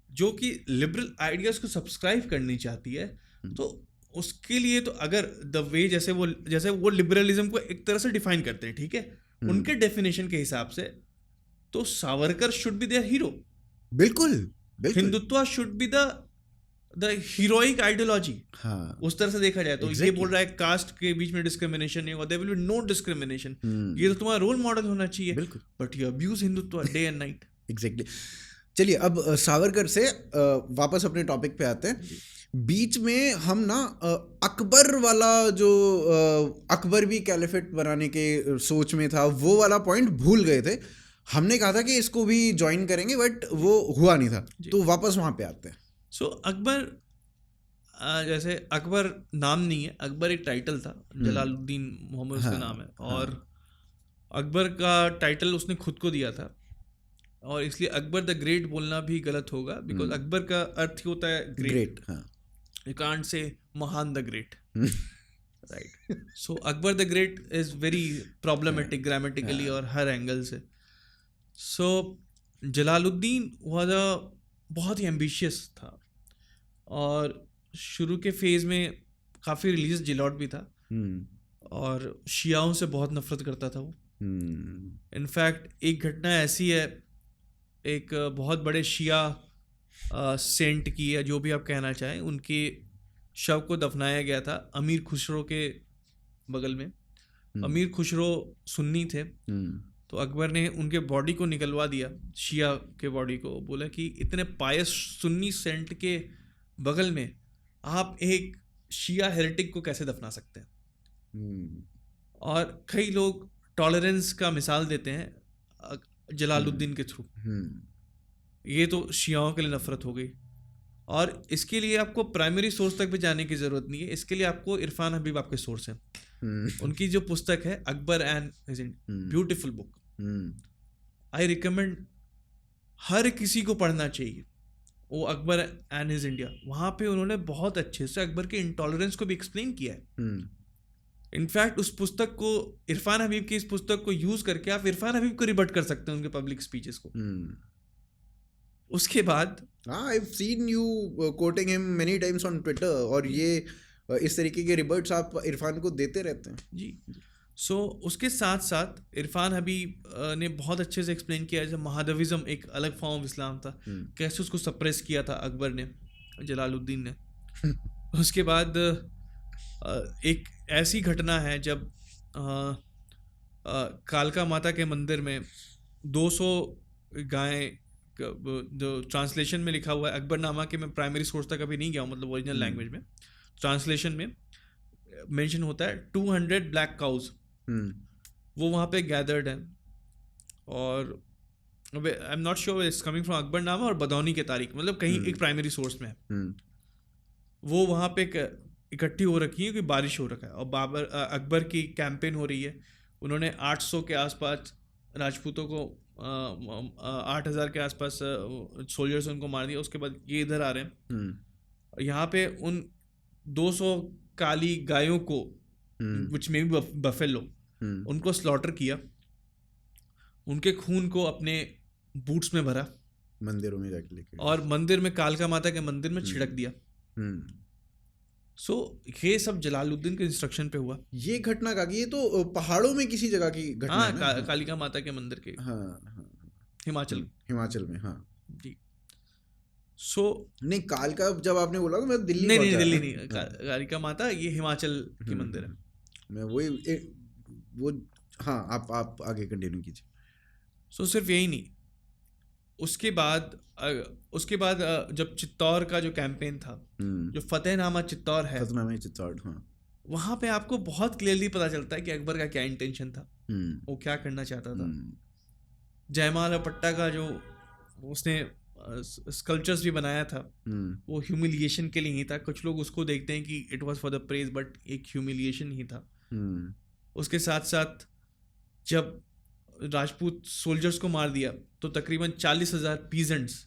जो कि लिबरल आइडियाज को सब्सक्राइब करनी चाहती है, तो उसके लिए तो अगर द वे जैसे वो लिबरलिज्म को एक तरह से डिफाइन करते हैं, ठीक है, उनके डेफिनेशन के हिसाब से तो Savarkar should be there hero. बिल्कुल। Hindutva should be the heroic ideology. उस तरह से देखा जाए तो ये बोल रहा है कास्ट के बीच में डिस्क्रिमिनेशन नहीं होगा, there will be no discrimination, ये तो तुम्हारा रोल मॉडल होना चाहिए। But you abuse Hindutva day and night. Exactly. चलिए अब सावरकर से वापस अपने टॉपिक पे आते हैं। बीच में हम ना अकबर वाला जो अकबर भी कैलिफेट बनाने के सोच में था, वो वाला पॉइंट भूल गए थे। हमने कहा था कि इसको भी ज्वाइन करेंगे बट वो हुआ नहीं था, तो वापस वहाँ पे आते हैं। सो अकबर, जैसे अकबर नाम नहीं है, अकबर एक टाइटल था, जलालुद्दीन मोहम्मद उसका नाम है, और अकबर का टाइटल उसने खुद को दिया था, और इसलिए अकबर द ग्रेट बोलना भी गलत होगा, बिकॉज अकबर का अर्थ ही होता है ग्रेट। यू कांट से महान the great, right? So Akbar the great is very problematic grammatically और हर एंगल से। सो जलालुद्दीन वाज बहुत ही एम्बिशियस था, और शुरू के फेज में काफ़ी रिलीजियस जिलॉट भी था, और शियाओं से बहुत नफरत करता था वो। इनफैक्ट एक घटना ऐसी है, एक बहुत बड़े शिया सेंट की, या जो भी आप कहना चाहें, उनके शव को दफनाया गया था अमीर खुसरो के बगल में। अमीर खुसरो सुन्नी थे, तो अकबर ने उनके बॉडी को निकलवा दिया, शिया के बॉडी को, बोला कि इतने पायस सुन्नी सेंट के बगल में आप एक शिया हेरेटिक को कैसे दफना सकते हैं। और कई लोग टॉलरेंस का मिसाल देते हैं जलालुद्दीन के थ्रू। ये तो शियाओं के लिए नफरत हो गई, और इसके लिए आपको प्राइमरी सोर्स तक भी जाने की ज़रूरत नहीं है, इसके लिए आपको इरफान हबीब आपके सोर्स हैं। उनकी जो पुस्तक है Akbar and his India, beautiful book, I recommend, हर किसी को पढ़ना चाहिए वो अकबर एंड हिज इंडिया। वहाँ पे उन्होंने बहुत अच्छे से अकबर के इंटॉलरेंस को भी एक्सप्लेन किया है। इनफैक्ट उस पुस्तक को, इरफान हबीब की इस पुस्तक को यूज करके आप इरफान हबीब को रिबट कर सकते हैं, उनके पब्लिक स्पीचेस को। उसके बाद I've seen you quoting him many times on Twitter, और ये इस तरीके के रिबर्ट्स आप इरफान को देते रहते हैं जी। सो उसके साथ साथ इरफान हबीब ने बहुत अच्छे से एक्सप्लेन किया, जब महादविज्म एक अलग फॉर्म ऑफ इस्लाम था, कैसे उसको सप्रेस किया था अकबर ने, जलालुद्दीन ने। उसके बाद एक ऐसी घटना है जब कालका माता के मंदिर में 200 गायें, जो ट्रांसलेशन में लिखा हुआ है, अकबरनामा के मैं प्राइमरी सोर्स तक अभी नहीं गया हूँ, मतलब ओरिजिनल लैंग्वेज में, ट्रांसलेशन में मेंशन होता है 200 ब्लैक काउज वो वहाँ पे गैदर्ड हैं, और आई am not sure it's coming from Akbarnama और बदौनी के तारीख, मतलब कहीं एक प्राइमरी सोर्स में है। वो वहाँ पे इकट्ठी हो रखी है, क्योंकि बारिश हो रखा है, और अकबर की कैंपेन हो रही है। उन्होंने 800 के आसपास राजपूतों को 8000 के आसपास सोल्जर्स उनको मार दिया। उसके बाद ये इधर आ रहे हैं, यहाँ पे उन 200 काली गायों को, विच में भी बफेलो, उनको स्लॉटर किया, उनके खून को अपने बूट्स में भरा, मंदिरों में जाके लेके, और मंदिर में, कालका माता के मंदिर में छिड़क दिया। सो ये सब जलालुद्दीन के इंस्ट्रक्शन पे हुआ। ये घटना का, ये तो पहाड़ों में किसी जगह की घटना है ना? कालिका माता के मंदिर के, हिमाचल में। हाँ जी। सो नहीं, कालका जब आपने बोला तो मैं दिल्ली नहीं, कालिका माता ये हिमाचल की मंदिर है। मैं वो हाँ, आप आगे कंटिन्यू कीजिए। सो सिर्फ यही नहीं, उसके बाद जब चित्तौड़ का जो कैंपेन था, जो फतेहनामा चित्तौड़ है, हाँ, वहाँ पे आपको बहुत क्लियरली पता चलता है कि अकबर का क्या इंटेंशन था, वो क्या करना चाहता था। जयमाला पट्टा का जो उसने स्कल्पचर्स भी बनाया था, वो ह्यूमिलिएशन के लिए ही था। कुछ लोग उसको देखते हैं कि it was for the praise, but एक ह्यूमिलिएशन ही था। उसके साथ साथ जब राजपूत सोल्जर्स को मार दिया, तो तकरीबन 40,000 पीजेंट्स,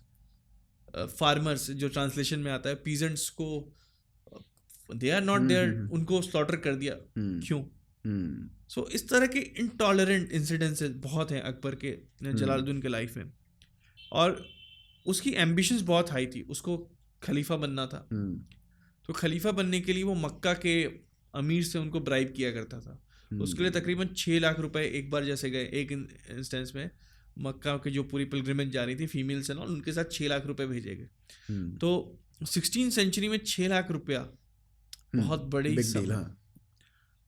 फार्मर्स जो ट्रांसलेशन में आता है, पीजेंट्स को दे आर नॉट देयर, उनको स्लॉटर कर दिया। क्यों? सो इस तरह के इंटॉलरेंट इंसिडेंसेस बहुत हैं अकबर के, जलालुद्दीन के लाइफ में। और उसकी एम्बिशंस बहुत हाई थी, उसको खलीफा बनना था। तो खलीफा बनने के लिए वो मक्का के अमीर से उनको ब्राइब किया करता था। उसके लिए तकरीबन 6 लाख रुपए एक बार जैसे गए, एक इंस्टेंस में मक्का की जो पूरी पिलग्रिमेज जा रही थी फीमेल्स एंड ऑल, उनके साथ 6 लाख रुपए भेजे गए। तो 16वीं सेंचुरी में 6 लाख रुपया बहुत बड़ी सम है।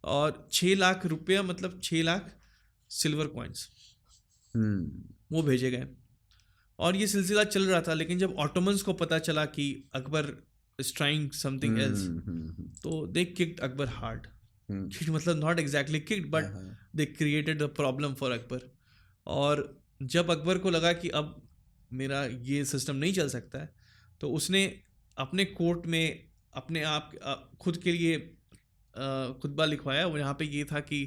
और 6 लाख रुपया मतलब 6 लाख सिल्वर कॉइन्स वो भेजे गए। और ये सिलसिला चल रहा था, लेकिन जब ऑटोमन्स को पता चला कि Akbar is trying something else, तो दे किक्ड अकबर हार्ड। मतलब not exactly kicked, but they created the problem for Akbar. और जब अकबर को लगा कि अब मेरा ये सिस्टम नहीं चल सकता है, तो उसने अपने कोर्ट में अपने आप खुद के लिए खुतबा लिखवाया। वो यहाँ पे ये था कि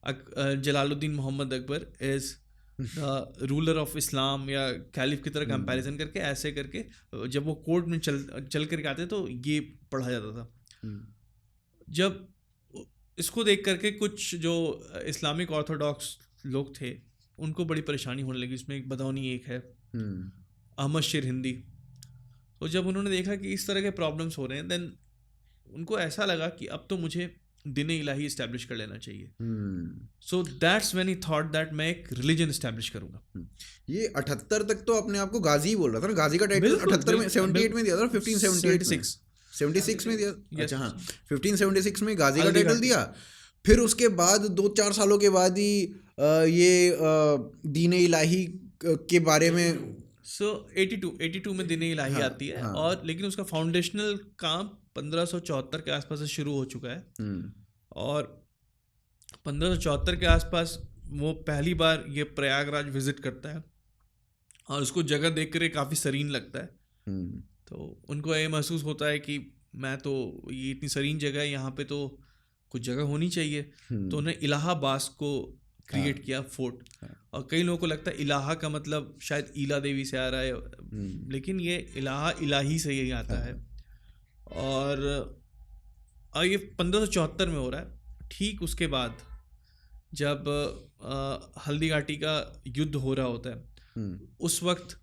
Jalaluddin Mohammad Akbar is the ruler of Islam, या कैलिफ की तरह कंपैरिजन करके ऐसे करके जब वो कोर्ट में चल करके आते तो ये पढ़ा जाता था। जब इसको देख करके कुछ जो इस्लामिक ऑर्थोडॉक्स लोग थे उनको बड़ी परेशानी होने लगी। इसमें एक बदौनी एक है, अहमद शेर हिंदी। तो जब उन्होंने देखा कि इस तरह के प्रॉब्लम्स हो रहे हैं, देन उनको ऐसा लगा कि अब तो मुझे दिन इलाही इस्टेब्लिश कर लेना चाहिए। So that's when he thought that मैं एक रिलीजन इस्टेब्लिश करूंगा। ये 78 तक तो अपने आप को गाजी ही बोल रहा था ना, गाजी का टाइटल 78 में 78 में दिया था, 1576 में दिया। अच्छा हाँ, 1576 में गाजी का टाइटल दिया। फिर उसके बाद 2-4 सालों के बाद ही ये दीन इलाही के बारे में 82 में दीन इलाही आती है। और लेकिन उसका फाउंडेशनल काम 1574 के आसपास से शुरू हो चुका है। और 1574 के आसपास वो पहली बार ये प्रयागराज विजिट करता है और उसको जगह देख कर काफ़ी सरीन लगता है। तो उनको ये महसूस होता है कि मैं तो ये इतनी सरीन जगह है, यहाँ पे तो कुछ जगह होनी चाहिए। तो उन्हें इलाहाबाद को क्रिएट किया फोर्ट। और कई लोगों को लगता है इलाहा का मतलब शायद ईला देवी से आ रहा है, लेकिन ये इलाही से ही आता है। और ये 1574 में हो रहा है। ठीक उसके बाद जब हल्दी घाटी का युद्ध हो रहा होता है, उस वक्त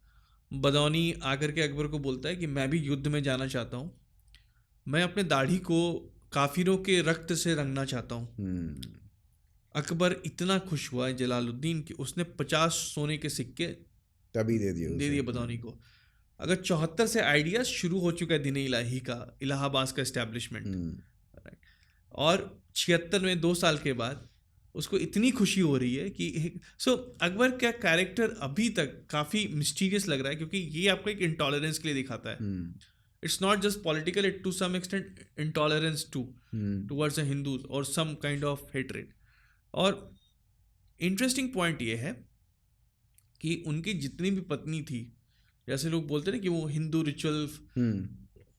बदौनी आकर के अकबर को बोलता है कि मैं भी युद्ध में जाना चाहता हूँ, मैं अपने दाढ़ी को काफिरों के रक्त से रंगना चाहता हूँ। अकबर इतना खुश हुआ है जलालुद्दीन कि उसने 50 सोने के सिक्के तभी दे दिए बदौनी को। अगर 74 से आइडिया शुरू हो चुका है दीन इलाही का, इलाहाबाद का एस्टेब्लिशमेंट, और 76 में 2 साल के बाद उसको इतनी खुशी हो रही है कि अकबर का कैरेक्टर अभी तक काफ़ी मिस्टीरियस लग रहा है, क्योंकि ये आपको एक इंटॉलरेंस के लिए दिखाता है। It's not just political, it to some extent intolerance towards a Hindus और सम काइंड ऑफ हेट्रेड। और इंटरेस्टिंग पॉइंट ये है कि उनकी जितनी भी पत्नी थी, जैसे लोग बोलते हैं कि वो हिंदू रिचुअल,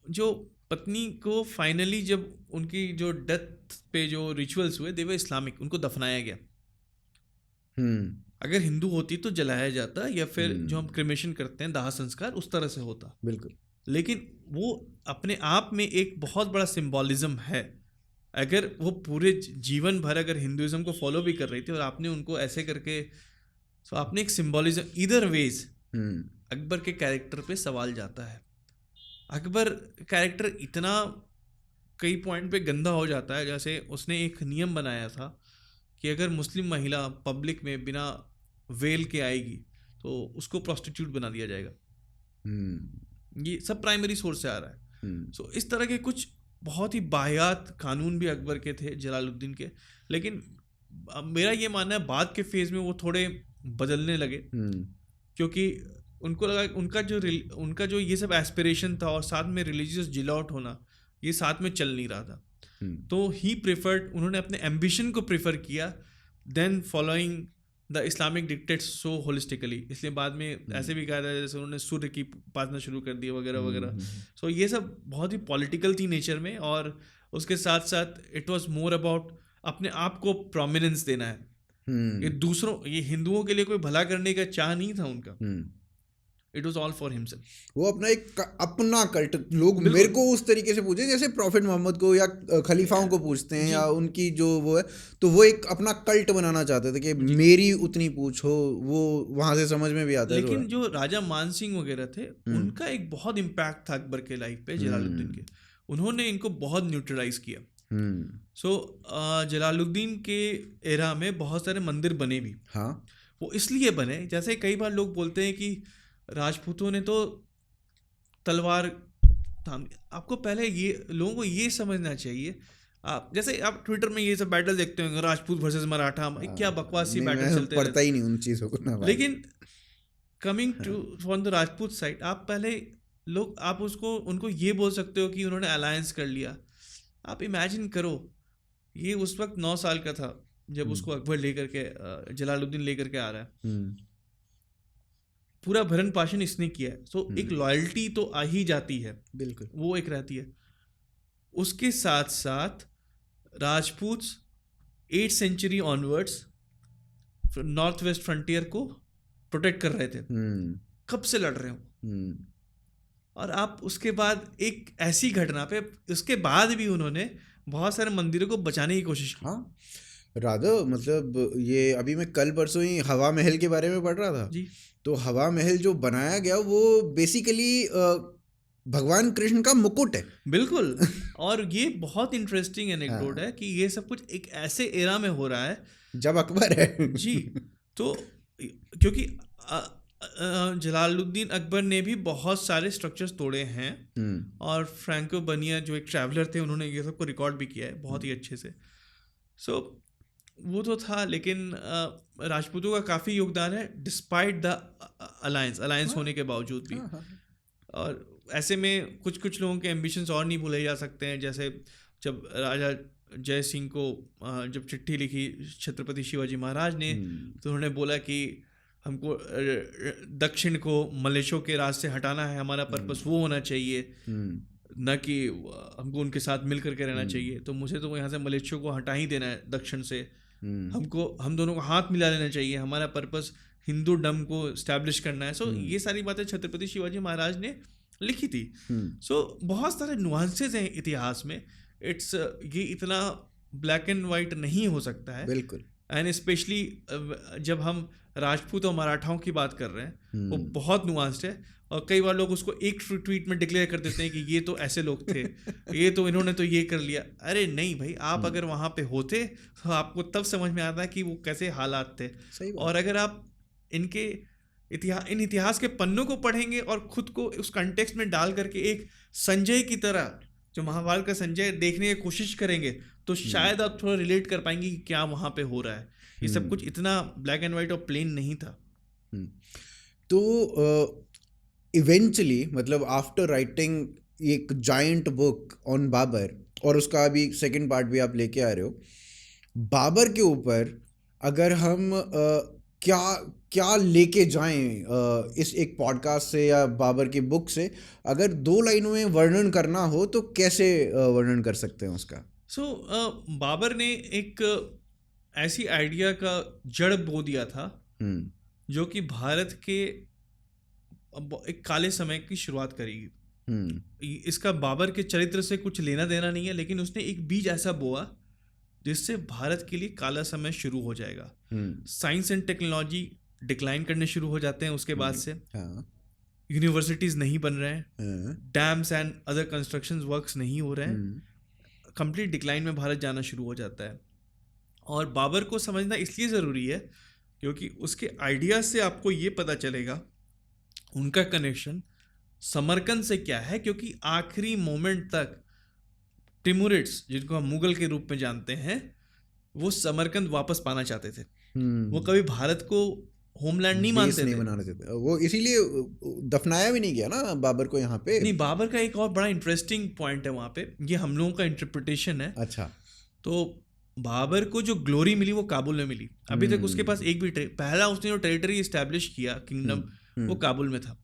जो पत्नी को फाइनली जब उनकी जो डेथ पे जो रिचुअल्स हुए दे वे इस्लामिक, उनको दफनाया गया। अगर हिंदू होती तो जलाया जाता, या फिर जो हम क्रिमेशन करते हैं दाह संस्कार, उस तरह से होता। बिल्कुल। लेकिन वो अपने आप में एक बहुत बड़ा सिंबॉलिज्म है। अगर वो पूरे जीवन भर अगर हिंदुइज्म को फॉलो भी कर रही थी और आपने उनको ऐसे करके, तो आपने एक सिंबॉलिज्म, इधर वेज अकबर के कैरेक्टर पे सवाल जाता है। अकबर कैरेक्टर इतना कई पॉइंट पे गंदा हो जाता है, जैसे उसने एक नियम बनाया था कि अगर मुस्लिम महिला पब्लिक में बिना वेल के आएगी तो उसको प्रोस्टिट्यूट बना दिया जाएगा। ये सब प्राइमरी सोर्स से आ रहा है। सो इस तरह के कुछ बहुत ही बाहियात कानून भी अकबर के थे, जलालुद्दीन के। लेकिन मेरा ये मानना है बाद के फेज में वो थोड़े बदलने लगे, क्योंकि उनको लगा उनका जो ये सब एस्पिरेशन था और साथ में रिलीजियस जिल आउट होना, ये साथ में चल नहीं रहा था। तो ही प्रेफर्ड, उन्होंने अपने एम्बिशन को प्रेफर किया than following the Islamic dictates so holistically. इसलिए बाद में ऐसे भी कहा था जैसे उन्होंने सूर्य की उपासना शुरू कर दी वगैरह वगैरह। सो ये सब बहुत ही पॉलिटिकल थी नेचर में, और उसके साथ साथ इट वाज मोर अबाउट अपने आप को प्रोमिनेंस देना है। ये हिंदुओं के लिए कोई भला करने का चाह नहीं था उनका। It was all for himself. वो अपना कल्ट, लोग मेरे को उस तरीके से पूछे जैसे प्रॉफिट मोहम्मद को या खलीफाओं को पूछते हैं, या उनकी जो वो है, तो वो एक अपना कल्ट बनाना चाहते थे कि मेरी उतनी पूछ हो। वो वहां से समझ में भी आता है। लेकिन जो राजा मान सिंह वगैरह थे, उनका एक बहुत इम्पैक्ट था अकबर के लाइफ पे, जलालुद्दीन के। उन्होंने इनको बहुत न्यूट्रलाइज किया। जलालुद्दीन के एरा में बहुत सारे मंदिर बने भी। हाँ, वो इसलिए बने, जैसे कई बार लोग बोलते हैं कि राजपूतों ने तो तलवार थाम। आपको पहले ये लोगों को ये समझना चाहिए, आप जैसे आप ट्विटर में ये सब बैटल देखते होंगे, राजपूत वर्सेस मराठा, क्या बकवासी बैटल चलते पड़ता ही नहीं उन चीज़ों को ना। लेकिन coming to from the Rajput side, आप पहले लोग आप उनको ये बोल सकते हो कि उन्होंने अलायंस कर लिया। आप इमेजिन करो, ये उस वक्त 9 साल का था जब उसको अकबर लेकर के, जलालुद्दीन लेकर के आ रहा है। पूरा भरण पोषण इसने किया है, सो एक लॉयल्टी तो आ ही जाती है, बिल्कुल वो एक रहती है। उसके साथ साथ Rajput 8th century onwards north west frontier को प्रोटेक्ट कर रहे थे, कब से लड़ रहे हो। और आप उसके बाद एक ऐसी घटना पे, उसके बाद भी उन्होंने बहुत सारे मंदिरों को बचाने की कोशिश की। हाँ राधा, मतलब ये अभी मैं कल परसों ही हवा महल के बारे में पढ़ रहा था जी। तो हवा महल जो बनाया गया वो बेसिकली भगवान कृष्ण का मुकुट है। बिल्कुल। और ये बहुत इंटरेस्टिंग एनेक्डोट है कि ये सब कुछ एक ऐसे एरा में हो रहा है जब अकबर है। जी। तो क्योंकि जलालुद्दीन अकबर ने भी बहुत सारे स्ट्रक्चर्स तोड़े हैं और फ्रैंको बनिया जो एक ट्रैवलर थे उन्होंने ये सब को रिकॉर्ड भी किया है बहुत ही अच्छे से। सो वो तो था, लेकिन राजपूतों का काफ़ी योगदान है डिस्पाइट द अलायंस होने के बावजूद भी। और ऐसे में कुछ कुछ लोगों के एम्बिशंस और नहीं भूले जा सकते हैं, जैसे जब राजा जय सिंह को जब चिट्ठी लिखी छत्रपति शिवाजी महाराज ने, तो उन्होंने बोला कि हमको दक्षिण को मलेशियों के राज से हटाना है, हमारा पर्पस वो होना चाहिए, न कि हमको उनके साथ मिल करके रहना चाहिए। तो मुझे तो यहाँ से मलेशियों को हटा ही देना है दक्षिण से, हम दोनों को हाथ मिला लेना चाहिए, हमारा पर्पस हिंदू डम को स्टैब्लिश करना है। सो ये सारी बातें छत्रपति शिवाजी महाराज ने लिखी थी। सो बहुत सारे नुआंसेस हैं इतिहास में, ये इतना ब्लैक एंड वाइट नहीं हो सकता है। बिल्कुल। एंड स्पेशली जब हम राजपूत और मराठाओं की बात कर रहे हैं वो बहुत नुआंस्ड है, और कई बार लोग उसको एक ट्वीट में डिक्लेयर कर देते हैं कि ये तो ऐसे लोग थे, ये तो इन्होंने तो ये कर लिया। अरे नहीं भाई, आप अगर वहाँ पे होते तो आपको तब समझ में आता है कि वो कैसे हालात थे। और अगर आप इन इतिहास के पन्नों को पढ़ेंगे और खुद को उस कंटेक्स्ट में डाल करके एक संजय की तरह, जो महाभारत का संजय, देखने की कोशिश करेंगे तो शायद आप थोड़ा रिलेट कर पाएंगे कि क्या वहाँ पे हो रहा है। ये सब कुछ इतना ब्लैक एंड वाइट और प्लेन नहीं था। तो इवेंचुअली मतलब आफ्टर राइटिंग एक जायंट बुक ऑन बाबर, और उसका अभी सेकंड पार्ट भी आप लेके आ रहे हो, बाबर के ऊपर अगर हम क्या लेके जाएं इस एक पॉडकास्ट से या बाबर की बुक से, अगर 2 लाइनों में वर्णन करना हो तो कैसे वर्णन कर सकते हैं उसका? बाबर ने एक ऐसी आइडिया का जड़ बो दिया था जो कि भारत के एक काले समय की शुरुआत करेगी। इसका बाबर के चरित्र से कुछ लेना देना नहीं है, लेकिन उसने एक बीज ऐसा बोआ जिससे भारत के लिए काला समय शुरू हो जाएगा। साइंस एंड टेक्नोलॉजी डिक्लाइन करने शुरू हो जाते हैं उसके बाद से। यूनिवर्सिटीज नहीं बन रहे हैं, dams and other construction works नहीं हो रहे हैं, कंप्लीट डिक्लाइन में भारत जाना शुरू हो जाता है। और बाबर को समझना इसलिए ज़रूरी है क्योंकि उसके आइडिया से आपको ये पता चलेगा उनका कनेक्शन समरकंद से क्या है। क्योंकि आखिरी मोमेंट तक टिमुरिड्स, जिनको हम मुगल के रूप में जानते हैं, वो समरकंद वापस पाना चाहते थे। वो कभी भारत को होमलैंड नहीं मानते थे, बनाना चाहते। वो इसीलिए दफनाया भी नहीं गया ना बाबर को यहाँ पे। नहीं, बाबर का एक और बड़ा इंटरेस्टिंग पॉइंट है वहाँ पे, ये हम लोगों का इंटरप्रिटेशन है। अच्छा। तो बाबर को जो ग्लोरी मिली वो काबुल में मिली। अभी तक उसके पास एक भी पहला उसने जो टेरिटरी इस्टेब्लिश किया, किंगडम, वो काबुल में था।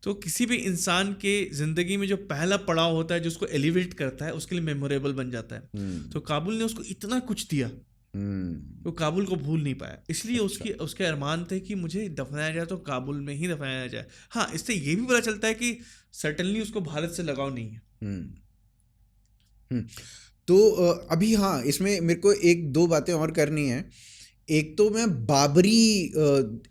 तो किसी भी इंसान के जिंदगी में जो पहला पड़ाव होता है जो उसको एलिवेट करता है, उसके लिए मेमोरेबल बन जाता है। तो काबुल ने उसको इतना कुछ दिया, वो काबुल को भूल नहीं पाया। इसलिए उसके अरमान थे कि मुझे दफनाया जाए तो काबुल में ही दफनाया जाए। हाँ, इससे ये भी पता चलता है कि सर्टेनली उसको भारत से लगाव नहीं है। तो अभी हाँ, इसमें मेरे को 1-2 बातें और करनी है। एक तो मैं Babur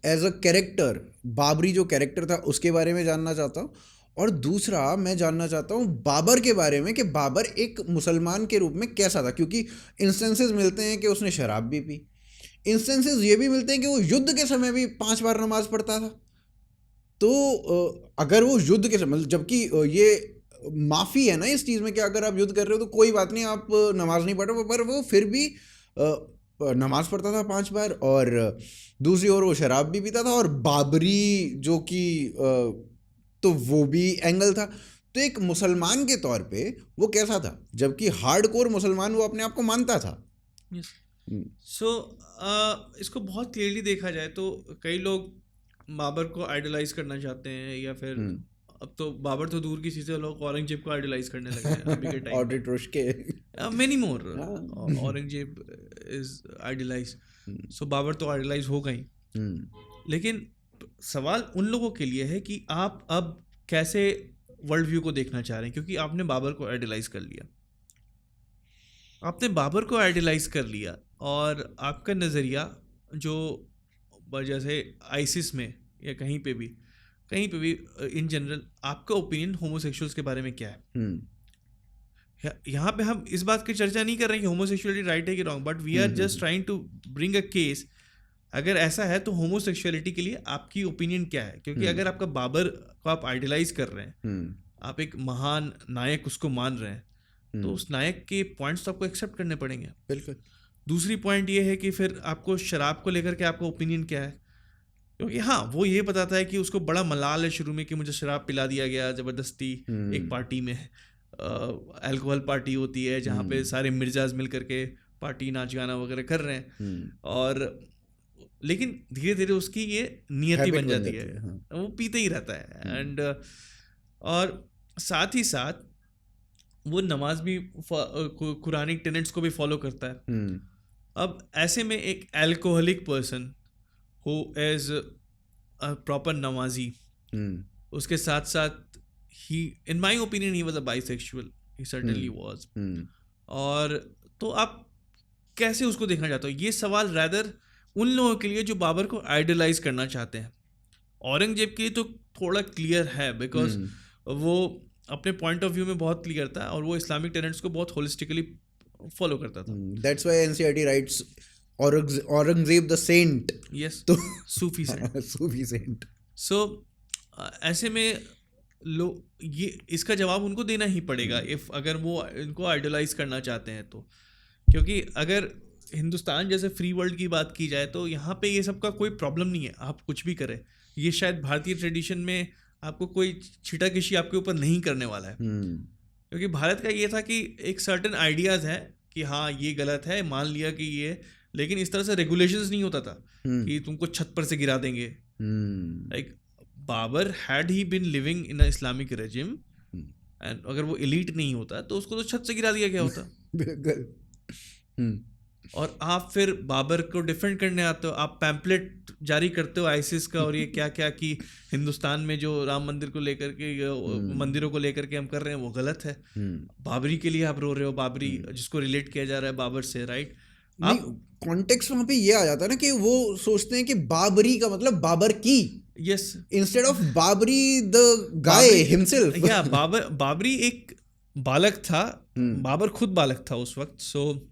as a character, Babur जो कैरेक्टर था उसके बारे में जानना चाहता हूँ, और दूसरा मैं जानना चाहता हूँ बाबर के बारे में कि बाबर एक मुसलमान के रूप में कैसा था। क्योंकि इंस्टेंसेस मिलते हैं कि उसने शराब भी पी, इंस्टेंसेस ये भी मिलते हैं कि वो युद्ध के समय भी 5 बार नमाज पढ़ता था। तो अगर वो युद्ध के समय, जबकि ये माफ़ी है ना इस चीज़ में कि अगर आप युद्ध कर रहे हो तो कोई बात नहीं, आप नमाज नहीं पढ़ रहे, पर वो फिर भी नमाज पढ़ता था 5 बार, और दूसरी ओर वो शराब भी पीता था। और बाबरी जो कि तो वो भी एंगल था। तो एक मुसलमान के तौर पे वो कैसा था, जबकि हार्डकोर मुसलमान वो अपने आप को मानता था। सो इसको बहुत क्लियरली देखा जाए तो कई लोग बाबर को आइडलाइज करना चाहते हैं, या फिर अब तो बाबर तो दूर की चीज़ है, लोग औरंगजेब को आइडलाइज करने लगे हैं अभी के टाइम ऑडिट रुश के many more. Aurangzeb is idolise, so Babur तो आइडलाइज हो गई। लेकिन सवाल उन लोगों के लिए है कि आप अब कैसे वर्ल्ड व्यू को देखना चाह रहे हैं, क्योंकि आपने बाबर को आइडलाइज कर लिया, आपने बाबर को आइडलाइज कर लिया, और आपका नज़रिया जो जैसे आईसिस में या कहीं पे भी इन जनरल आपका ओपिनियन होमोसेक्सुअल्स के बारे में क्या है। यहाँ पे हम इस बात की चर्चा नहीं कर रहे हैं कि होमोसेक्सुअलिटी राइट है कि wrong, but we are just trying to bring a case, अगर ऐसा है तो होमोसेक्सुअलिटी के लिए आपकी ओपिनियन क्या है। क्योंकि अगर आपका बाबर को आप आइडलाइज कर रहे हैं, आप एक महान नायक उसको मान रहे हैं, तो उस नायक के पॉइंट्स तो आपको एक्सेप्ट करने पड़ेंगे। बिल्कुल। दूसरी पॉइंट ये है कि फिर आपको शराब को लेकर के आपका ओपिनियन क्या है, क्योंकि हाँ वो ये बताता है कि उसको बड़ा मलाल है शुरू में कि मुझे शराब पिला दिया गया ज़बरदस्ती एक पार्टी में, अल्कोहल पार्टी होती है जहाँ पे सारे मिर्जाज मिल करके पार्टी नाच गाना वगैरह कर रहे हैं, और लेकिन धीरे धीरे उसकी ये नियति बन जाती है, वो पीते ही रहता है। एंड और साथ ही साथ वो नमाज भी कुरानिक टेनेट्स को भी फॉलो करता है। अब ऐसे में एक alcoholic person who is a proper नमाजी, उसके साथ साथ ही in my opinion he was a bisexual, he certainly was. और तो आप कैसे उसको देखना चाहते हो, ये सवाल रैदर उन लोगों के लिए जो बाबर को आइडलाइज करना चाहते हैं। औरंगजेब के लिए तो थोड़ा क्लियर है, बिकॉज वो अपने पॉइंट ऑफ व्यू में बहुत क्लियर था और वो इस्लामिक टेनेट्स को बहुत होलिस्टिकली फॉलो करता था। That's why NCERT writes Aurangzeb the saint. Yes, तो सूफी सेंट। Sufi saint. सो ऐसे में ये इसका जवाब उनको देना ही पड़ेगा इफ अगर वो इनको आइडलाइज करना चाहते हैं तो। क्योंकि अगर हिंदुस्तान जैसे फ्री वर्ल्ड की बात की जाए तो यहाँ पे ये सब का कोई प्रॉब्लम नहीं है, आप कुछ भी करें। ये शायद भारतीय ट्रेडिशन में आपको कोई छिटाकिशी आपके ऊपर नहीं करने वाला है। क्योंकि भारत का ये था कि एक सर्टेन आइडियाज़ है कि हाँ ये गलत है, मान लिया कि ये, लेकिन इस तरह से रेगुलेशंस नहीं होता था कि तुमको छत पर से गिरा देंगे। Like Babur had he been living in a Islamic regime, and अगर वो एलीट नहीं होता तो उसको तो छत से गिरा दिया गया होता। बिल्कुल। और आप फिर बाबर को डिफेंड करने आते हो, आप पैम्पलेट जारी करते हो आईसिस का और ये क्या क्या कि हिंदुस्तान में जो राम मंदिर को लेकर के मंदिरों को लेकर के हम कर रहे हैं वो गलत है। बाबरी के लिए आप रो रहे हो, बाबरी जिसको रिलेट किया जा रहा है बाबर से, राइट। आप कॉन्टेक्स्ट वहां पे ये आ जाता है ना कि वो सोचते हैं कि बाबरी का मतलब बाबर की, yes, instead of Babri the guy himself. या बाबरी एक बालक था, बाबर खुद बालक था उस वक्त, सो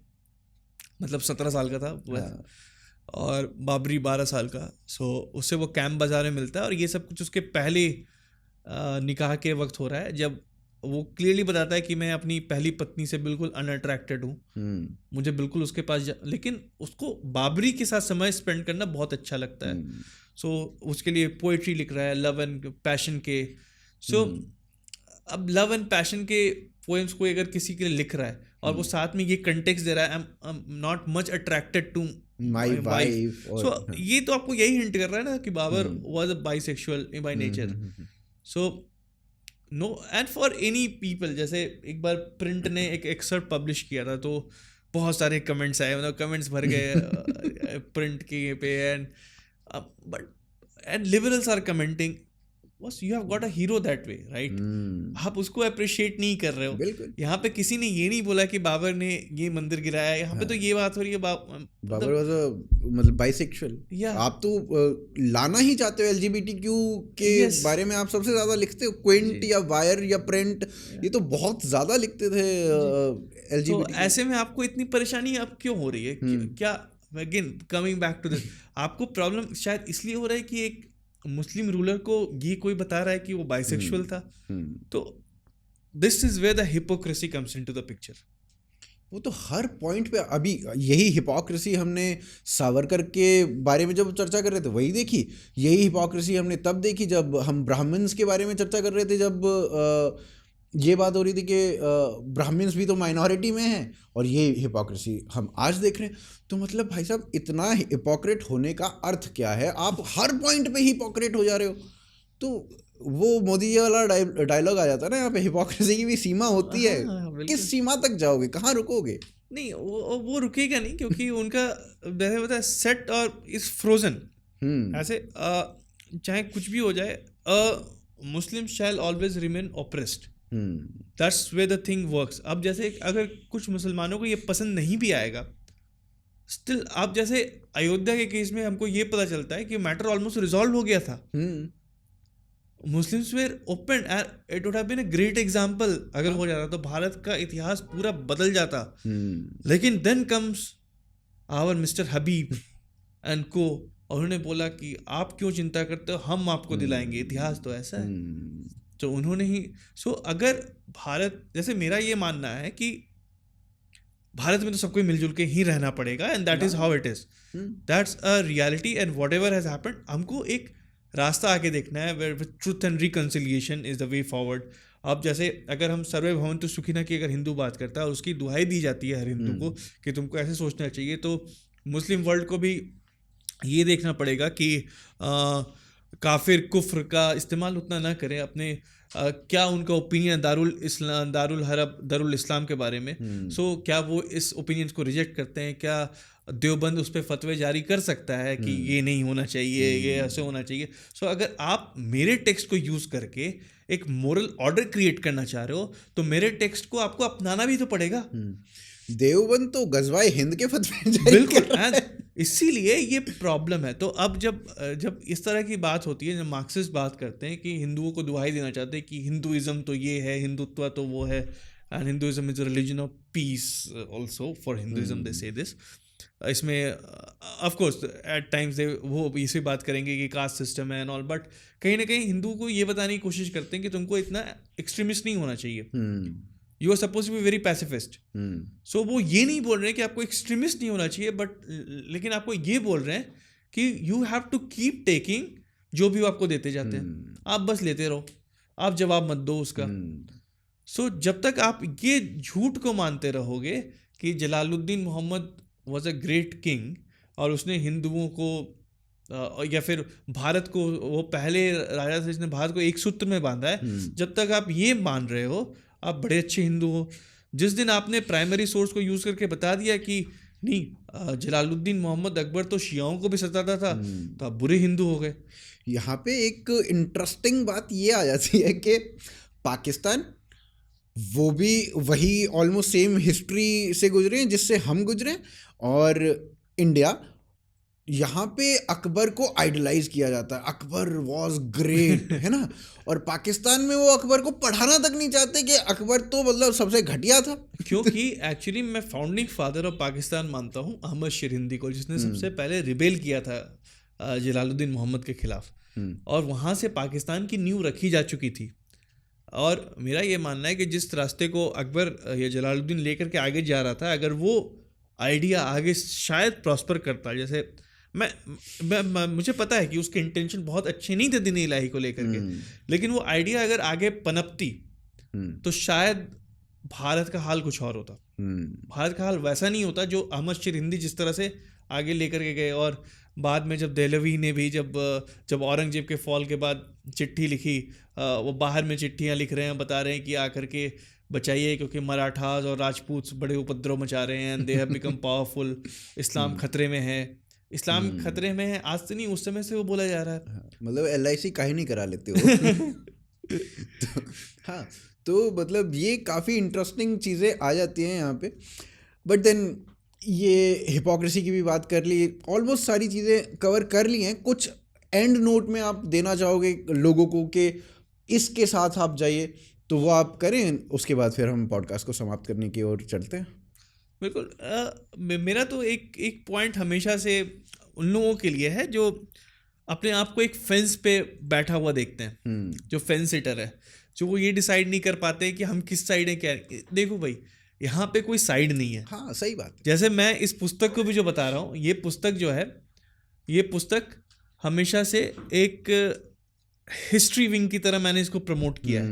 मतलब 17 साल का था और बाबरी 12 साल का। सो उससे वो कैंप बाजार में मिलता है और ये सब कुछ उसके पहले निकाह के वक्त हो रहा है, जब वो क्लियरली बताता है कि मैं अपनी पहली पत्नी से बिल्कुल अनअट्रैक्टेड हूँ, मुझे बिल्कुल उसके पास लेकिन उसको बाबरी के साथ समय स्पेंड करना बहुत अच्छा लगता है। सो उसके लिए पोइट्री लिख रहा है लव एंड पैशन के। सो अब लव एंड पैशन के पोएम्स को अगर किसी के लिए लिख रहा है और वो साथ में ये कंटेक्स्ट दे रहा है, I am not much attracted to my wife, so ये तो आपको यही हिंट कर रहा है ना कि Babur was a bisexual by nature. So no, and for any people, जैसे एक बार प्रिंट ने एक एक्सर्ट पब्लिश किया था तो बहुत सारे कमेंट्स आए, मतलब कमेंट्स भर गए प्रिंट के पे, एंड लिबरल्स आर कमेंटिंग बस you have got a hero that way, right. आप उसको अप्रिशिएट नहीं कर रहे हो। यहाँ पे किसी ने ये नहीं बोला कि बाबर ने ये मंदिर गिराया, यहाँ पे तो ये बात हो रही है बाबर वाज अ मतलब बाइसेक्सुअल। आप तो लाना ही चाहते हो एलजीबीटीक्यू के बारे में, आप सबसे ज्यादा लिखते हो, क्विंट या वायर या प्रिंट, ये तो बहुत ज्यादा लिखते थे एलजीबीटी। तो ऐसे में आपको इतनी परेशानी अब क्यों हो रही है? क्या again coming back to this, आपको प्रॉब्लम शायद इसलिए हो रहा है कि एक मुस्लिम रूलर को ये कोई बता रहा है कि वो बाइसेक्सुअल था, तो this is where the hypocrisy comes into the picture. वो तो हर पॉइंट पे, अभी यही हिपोक्रेसी हमने सावरकर के बारे में जब चर्चा कर रहे थे वही देखी, यही हिपोक्रेसी हमने तब देखी जब हम ब्राह्मण्स के बारे में चर्चा कर रहे थे, जब ये बात हो रही थी कि ब्राह्मण्स भी तो माइनॉरिटी में हैं और ये हिपोक्रेसी हम आज देख रहे हैं। तो मतलब भाई साहब इतना हिपोक्रेट होने का अर्थ क्या है? आप हर पॉइंट पे हिपोक्रेट हो जा रहे हो। तो वो मोदी जी वाला डायलॉग आ जाता है ना, यहाँ पे हिपोक्रेसी की भी सीमा होती है। किस सीमा तक जाओगे, कहाँ रुकोगे? नहीं, वो रुकेगा नहीं, क्योंकि उनका जैसे होता है सेट और इज फ्रोजन। ऐसे चाहे कुछ भी हो जाए, Muslim shall always remain oppressed. That's way the thing works. अब जैसे अगर कुछ मुसलमानों को ये पसंद नहीं भी आएगा, स्टिल आप जैसे अयोध्या के केस में हमको ये पता चलता है कि मैटर ऑलमोस्ट रिजॉल्व हो गया था। Muslims were open and it would have been a great example. अगर हो जाता तो भारत का इतिहास पूरा बदल जाता। लेकिन then comes our mister Habib and co, और उन्होंने बोला कि आप क्यों चिंता करते हो, हम आपको दिलाएंगे, इतिहास तो ऐसा है। तो उन्होंने ही अगर भारत, जैसे मेरा ये मानना है कि भारत में तो सबको मिलजुल के ही रहना पड़ेगा, and that is how it is, that's a reality and whatever has happened, हमको एक रास्ता आगे देखना है where truth and reconciliation is the way forward. अब जैसे अगर हम सर्वे भवन्तु सुखिनः की अगर हिंदू बात करता है, उसकी दुहाई दी जाती है हर हिंदू को कि तुमको ऐसे सोचना चाहिए, तो मुस्लिम वर्ल्ड को भी ये देखना पड़ेगा कि काफिर कुफ्र का इस्तेमाल उतना ना करें अपने क्या उनका ओपिनियन दारुल इस्लाम के बारे में। क्या वो इस ओपिनियन को रिजेक्ट करते हैं? क्या देवबंद उस पर फतवे जारी कर सकता है कि ये नहीं होना चाहिए, ये ऐसे होना चाहिए? अगर आप मेरे टेक्स्ट को यूज करके एक मोरल ऑर्डर क्रिएट करना चाह रहे हो, तो मेरे टेक्स्ट को आपको अपनाना भी तो पड़ेगा। देवबंद तो गजवाए हिंद के फतवे जारी बिल्कुल, इसीलिए ये प्रॉब्लम है। तो अब जब इस तरह की बात होती है, जब मार्क्सिस्ट बात करते हैं कि हिंदुओं को दुहाई देना चाहते हैं कि हिंदुइज्म तो ये है, हिंदुत्व तो वो है, and Hinduism is a religion of peace also for Hinduism, they say this. इसमें ऑफ कोर्स एट टाइम्स वो इसी बात करेंगे कि कास्ट सिस्टम है एंड ऑल, बट कहीं ना कहीं हिंदुओं को ये बताने की कोशिश करते हैं कि तुमको इतना एक्सट्रीमिस्ट नहीं होना चाहिए, you are suppose to be very pacifist. So वो ये नहीं बोल रहे हैं कि आपको एक्सट्रीमिस्ट नहीं होना चाहिए, बट लेकिन आपको ये बोल रहे हैं कि you have to keep taking जो भी वो आपको देते जाते हैं, आप बस लेते रहो, आप जवाब मत दो उसका। जब तक आप ये झूठ को मानते रहोगे कि Jalaluddin Mohammad was a great king और उसने हिंदुओं को या फिर भारत को, वो पहले राजा थे जिसने भारत को एक सूत्र में बांधा है, जब तक आप ये मान रहे हो आप बड़े अच्छे हिंदू हो। जिस दिन आपने प्राइमरी सोर्स को यूज करके बता दिया कि नहीं जलालुद्दीन मोहम्मद अकबर तो शियाओं को भी सताता था, तो आप बुरे हिंदू हो गए। यहाँ पे एक इंटरेस्टिंग बात ये आ जाती है कि पाकिस्तान वो भी वही ऑलमोस्ट सेम हिस्ट्री से गुजरे हैं जिससे हम गुजरे, और इंडिया यहाँ पे अकबर को आइडलाइज किया जाता है, अकबर वॉज ग्रेट है ना, और पाकिस्तान में वो अकबर को पढ़ाना तक नहीं चाहते कि अकबर तो मतलब सबसे घटिया था। क्योंकि एक्चुअली मैं फाउंडिंग फादर ऑफ पाकिस्तान मानता हूँ अहमद शेर हिंदी को, जिसने सबसे पहले रिबेल किया था जलालुद्दीन मोहम्मद के खिलाफ, और वहाँ से पाकिस्तान की नींव रखी जा चुकी थी। और मेरा ये मानना है कि जिस रास्ते को अकबर या जलालुद्दीन लेकर के आगे जा रहा था, अगर वो आइडिया आगे शायद प्रॉस्पर करता, जैसे मुझे पता है कि उसके इंटेंशन बहुत अच्छे नहीं थे दीन इलाही को लेकर के, लेकिन वो आइडिया अगर आगे पनपती तो शायद भारत का हाल कुछ और होता। भारत का हाल वैसा नहीं होता जो अहमद शेर हिंदी जिस तरह से आगे लेकर के गए। और बाद में जब देहलवी ने भी जब औरंगजेब के फॉल के बाद चिट्ठी लिखी, वो बाहर में चिट्ठियाँ लिख रहे हैं, बता रहे हैं कि आकर के बचाइए क्योंकि मराठास और राजपूत बड़े उपद्रव मचा रहे हैं, दे हैव बिकम पावरफुल, इस्लाम खतरे में है, इस्लाम खतरे में है। आज से नहीं, उस समय से वो बोला जा रहा है। मतलब LIC काहे नहीं करा लेते हो हाँ, तो मतलब ये काफ़ी इंटरेस्टिंग चीज़ें आ जाती हैं यहाँ पे। बट देन ये हिपोक्रेसी की भी बात कर ली, ऑलमोस्ट सारी चीज़ें कवर कर ली हैं। कुछ एंड नोट में आप देना चाहोगे लोगों को कि इसके साथ आप जाइए, तो वो आप करें, उसके बाद फिर हम पॉडकास्ट को समाप्त करने की ओर चलते हैं। बिल्कुल। मेरा तो एक पॉइंट हमेशा से उन लोगों के लिए है जो अपने आप को एक फेंस पे बैठा हुआ देखते हैं, जो फेंस सिटर है, जो वो ये डिसाइड नहीं कर पाते कि हम किस साइड हैं। क्या देखो भाई, यहाँ पे कोई साइड नहीं है। हाँ, सही बात। जैसे मैं इस पुस्तक को भी जो बता रहा हूँ, ये पुस्तक जो है, ये पुस्तक हमेशा से एक हिस्ट्री विंग की तरह मैंने इसको प्रमोट किया है।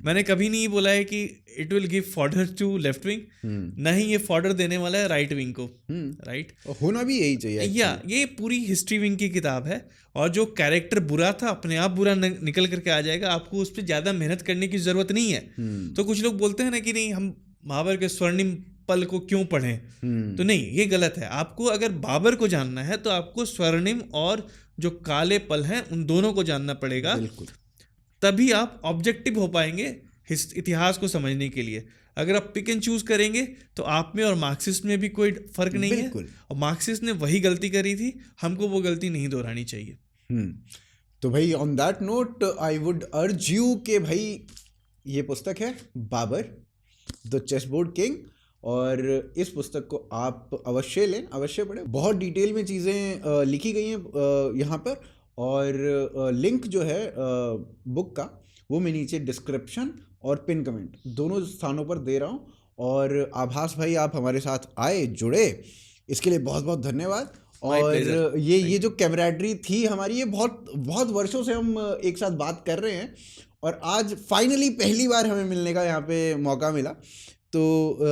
मैंने कभी नहीं बोला है कि it will give fodder to left wing, नहीं ये फॉर्डर देने वाला है राइट विंग को, राइट, होना भी यही चाहिए या ये पूरी हिस्ट्री विंग की किताब है। और जो कैरेक्टर बुरा था अपने आप बुरा निकल करके आ जाएगा, आपको उस पर ज़्यादा मेहनत करने की ज़रूरत नहीं है। तो कुछ लोग बोलते हैं ना कि नहीं हम महाभारत के स्वर्णिम पल को क्यों पढ़ें, तो नहीं, ये गलत है। आपको अगर बाबर को जानना है तो आपको स्वर्णिम और जो काले पल हैं उन दोनों को जानना पड़ेगा, तभी आप ऑब्जेक्टिव हो पाएंगे इतिहास को समझने के लिए। अगर आप पिक एंड चूज करेंगे तो आप में और मार्क्सिस्ट में भी कोई फर्क नहीं है, और मार्क्सिस्ट ने वही गलती करी थी, हमको वो गलती नहीं दोहरानी चाहिए। तो भाई on that note I would urge you कि भाई ये पुस्तक है बाबर द चेसबोर्ड किंग, और इस पुस्तक को आप अवश्य लें, अवश्य पढ़ें। बहुत डिटेल में चीज़ें लिखी गई हैं यहाँ पर, और लिंक जो है बुक का वो मैं नीचे डिस्क्रिप्शन और पिन कमेंट दोनों स्थानों पर दे रहा हूँ। और आभास भाई आप हमारे साथ आए, जुड़े, इसके लिए बहुत बहुत धन्यवाद। और ये जो कैमराडरी थी हमारी, ये बहुत वर्षों से हम एक साथ बात कर रहे हैं, और आज फाइनली पहली बार हमें मिलने का यहाँ पे मौका मिला। तो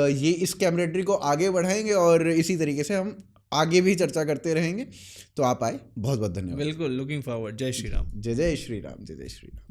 ये इस कैमरेडरी को आगे बढ़ाएंगे और इसी तरीके से हम आगे भी चर्चा करते रहेंगे। तो आप आए, बहुत बहुत धन्यवाद। बिल्कुल, लुकिंग फॉरवर्ड। जय श्री राम। जय जय श्री राम। जय जय श्री राम।